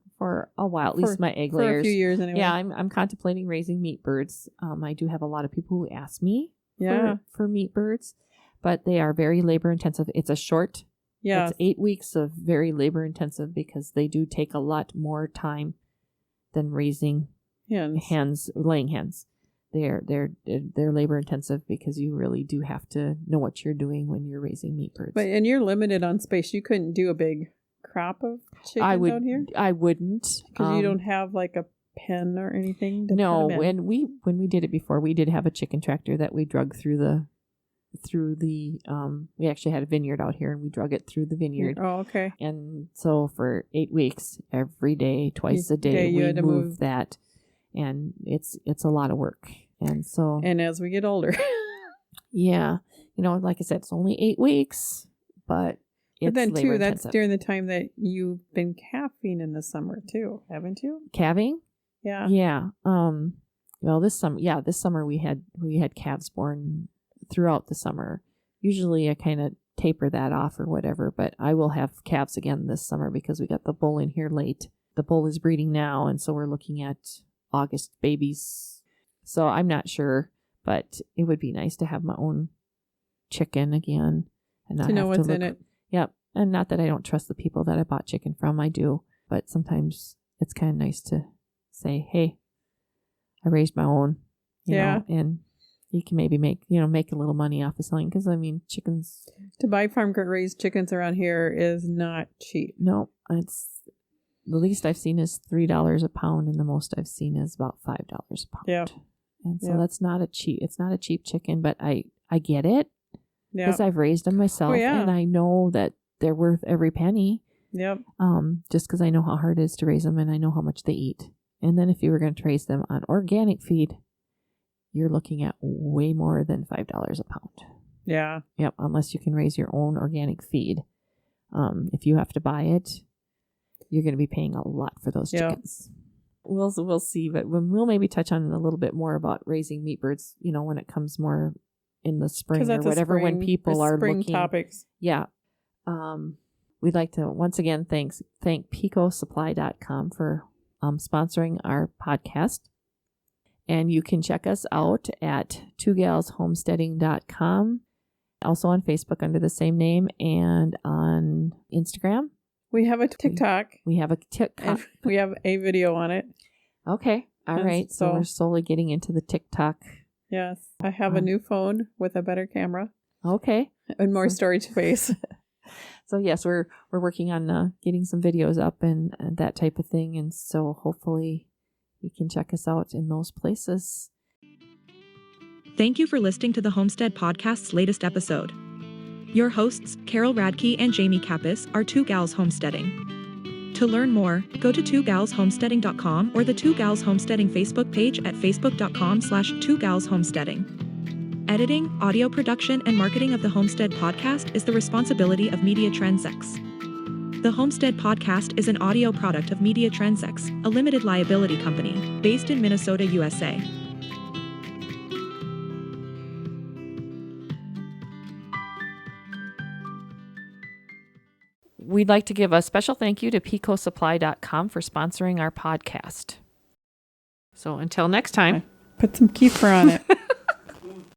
S2: a while, at least my egg layers.
S3: For a few years anyway.
S2: Yeah, I'm contemplating raising meat birds. I do have a lot of people who ask me for meat birds, but they are very labor intensive. It's a short, it's 8 weeks of very labor intensive because they do take a lot more time than raising hens, laying hens. They're labor intensive because you really do have to know what you're doing when you're raising meat birds.
S3: And you're limited on space. You couldn't do a big crop of chickens out here?
S2: I wouldn't.
S3: Because you don't have like a pen or anything to
S2: no,
S3: put them in.
S2: when we did it before, we did have a chicken tractor that we drug through the we actually had a vineyard out here and we drug it through the vineyard.
S3: Oh, okay.
S2: And so for 8 weeks, every day, twice a day, we move that. And it's a lot of work. And so.
S3: And as we get older.
S2: Yeah. Like I said, it's only 8 weeks, but it's
S3: then
S2: labor
S3: too, that's
S2: intensive.
S3: during the time that you've been calving in the summer too, haven't you?
S2: Calving?
S3: Yeah.
S2: Yeah. Well, this summer we had calves born throughout the summer. Usually I kind of taper that off or whatever, but I will have calves again this summer because we got the bull in here late. The bull is breeding now, and so we're looking at August babies. So I'm not sure, but it would be nice to have my own chicken again and not
S3: to know
S2: have
S3: what's
S2: to look,
S3: in it.
S2: Yep. And not that I don't trust the people that I bought chicken from. I do, but sometimes it's kind of nice to say, hey, I raised my own, you know, and you can maybe make a little money off of selling. Because, I mean, chickens.
S3: To buy farm raised chickens around here is not cheap.
S2: No, it's the least I've seen is $3 a pound, and the most I've seen is about $5 a pound.
S3: Yeah.
S2: And so it's not a cheap chicken, but I get it.
S3: Yeah.
S2: Because I've raised them myself, and I know that they're worth every penny.
S3: Yep.
S2: Just because I know how hard it is to raise them, and I know how much they eat. And then if you were going to raise them on organic feed, you're looking at way more than $5 a pound.
S3: Yeah.
S2: Yep. Unless you can raise your own organic feed. If you have to buy it, you're going to be paying a lot for those chickens. We'll see, but we'll maybe touch on a little bit more about raising meat birds, when it comes more in the spring or whatever, when people are looking.
S3: Topics.
S2: Yeah. We'd like to once again thank picosupply.com for sponsoring our podcast. And you can check us out at twogalshomesteading.com. Also on Facebook under the same name, and on Instagram.
S3: We have a TikTok.
S2: We have a TikTok.
S3: We have a video on it.
S2: Okay. All right. So we're slowly getting into the TikTok.
S3: Yes. I have a new phone with a better camera.
S2: Okay.
S3: And more storage space.
S2: So yes, we're working on getting some videos up and that type of thing. And so hopefully you can check us out in those places.
S1: Thank you for listening to the Homestead Podcast's latest episode. Your hosts, Carol Radke and Jamie Kappas, are Two Gals Homesteading. To learn more, go to twogalshomesteading.com or the Two Gals Homesteading Facebook page at facebook.com/twogalshomesteading. Editing, audio production, and marketing of the Homestead Podcast is the responsibility of Media Transx. The Homestead Podcast is an audio product of Media Transx, a limited liability company, based in Minnesota, USA.
S2: We'd like to give a special thank you to picosupply.com for sponsoring our podcast. So until next time.
S3: Put some kefir on it.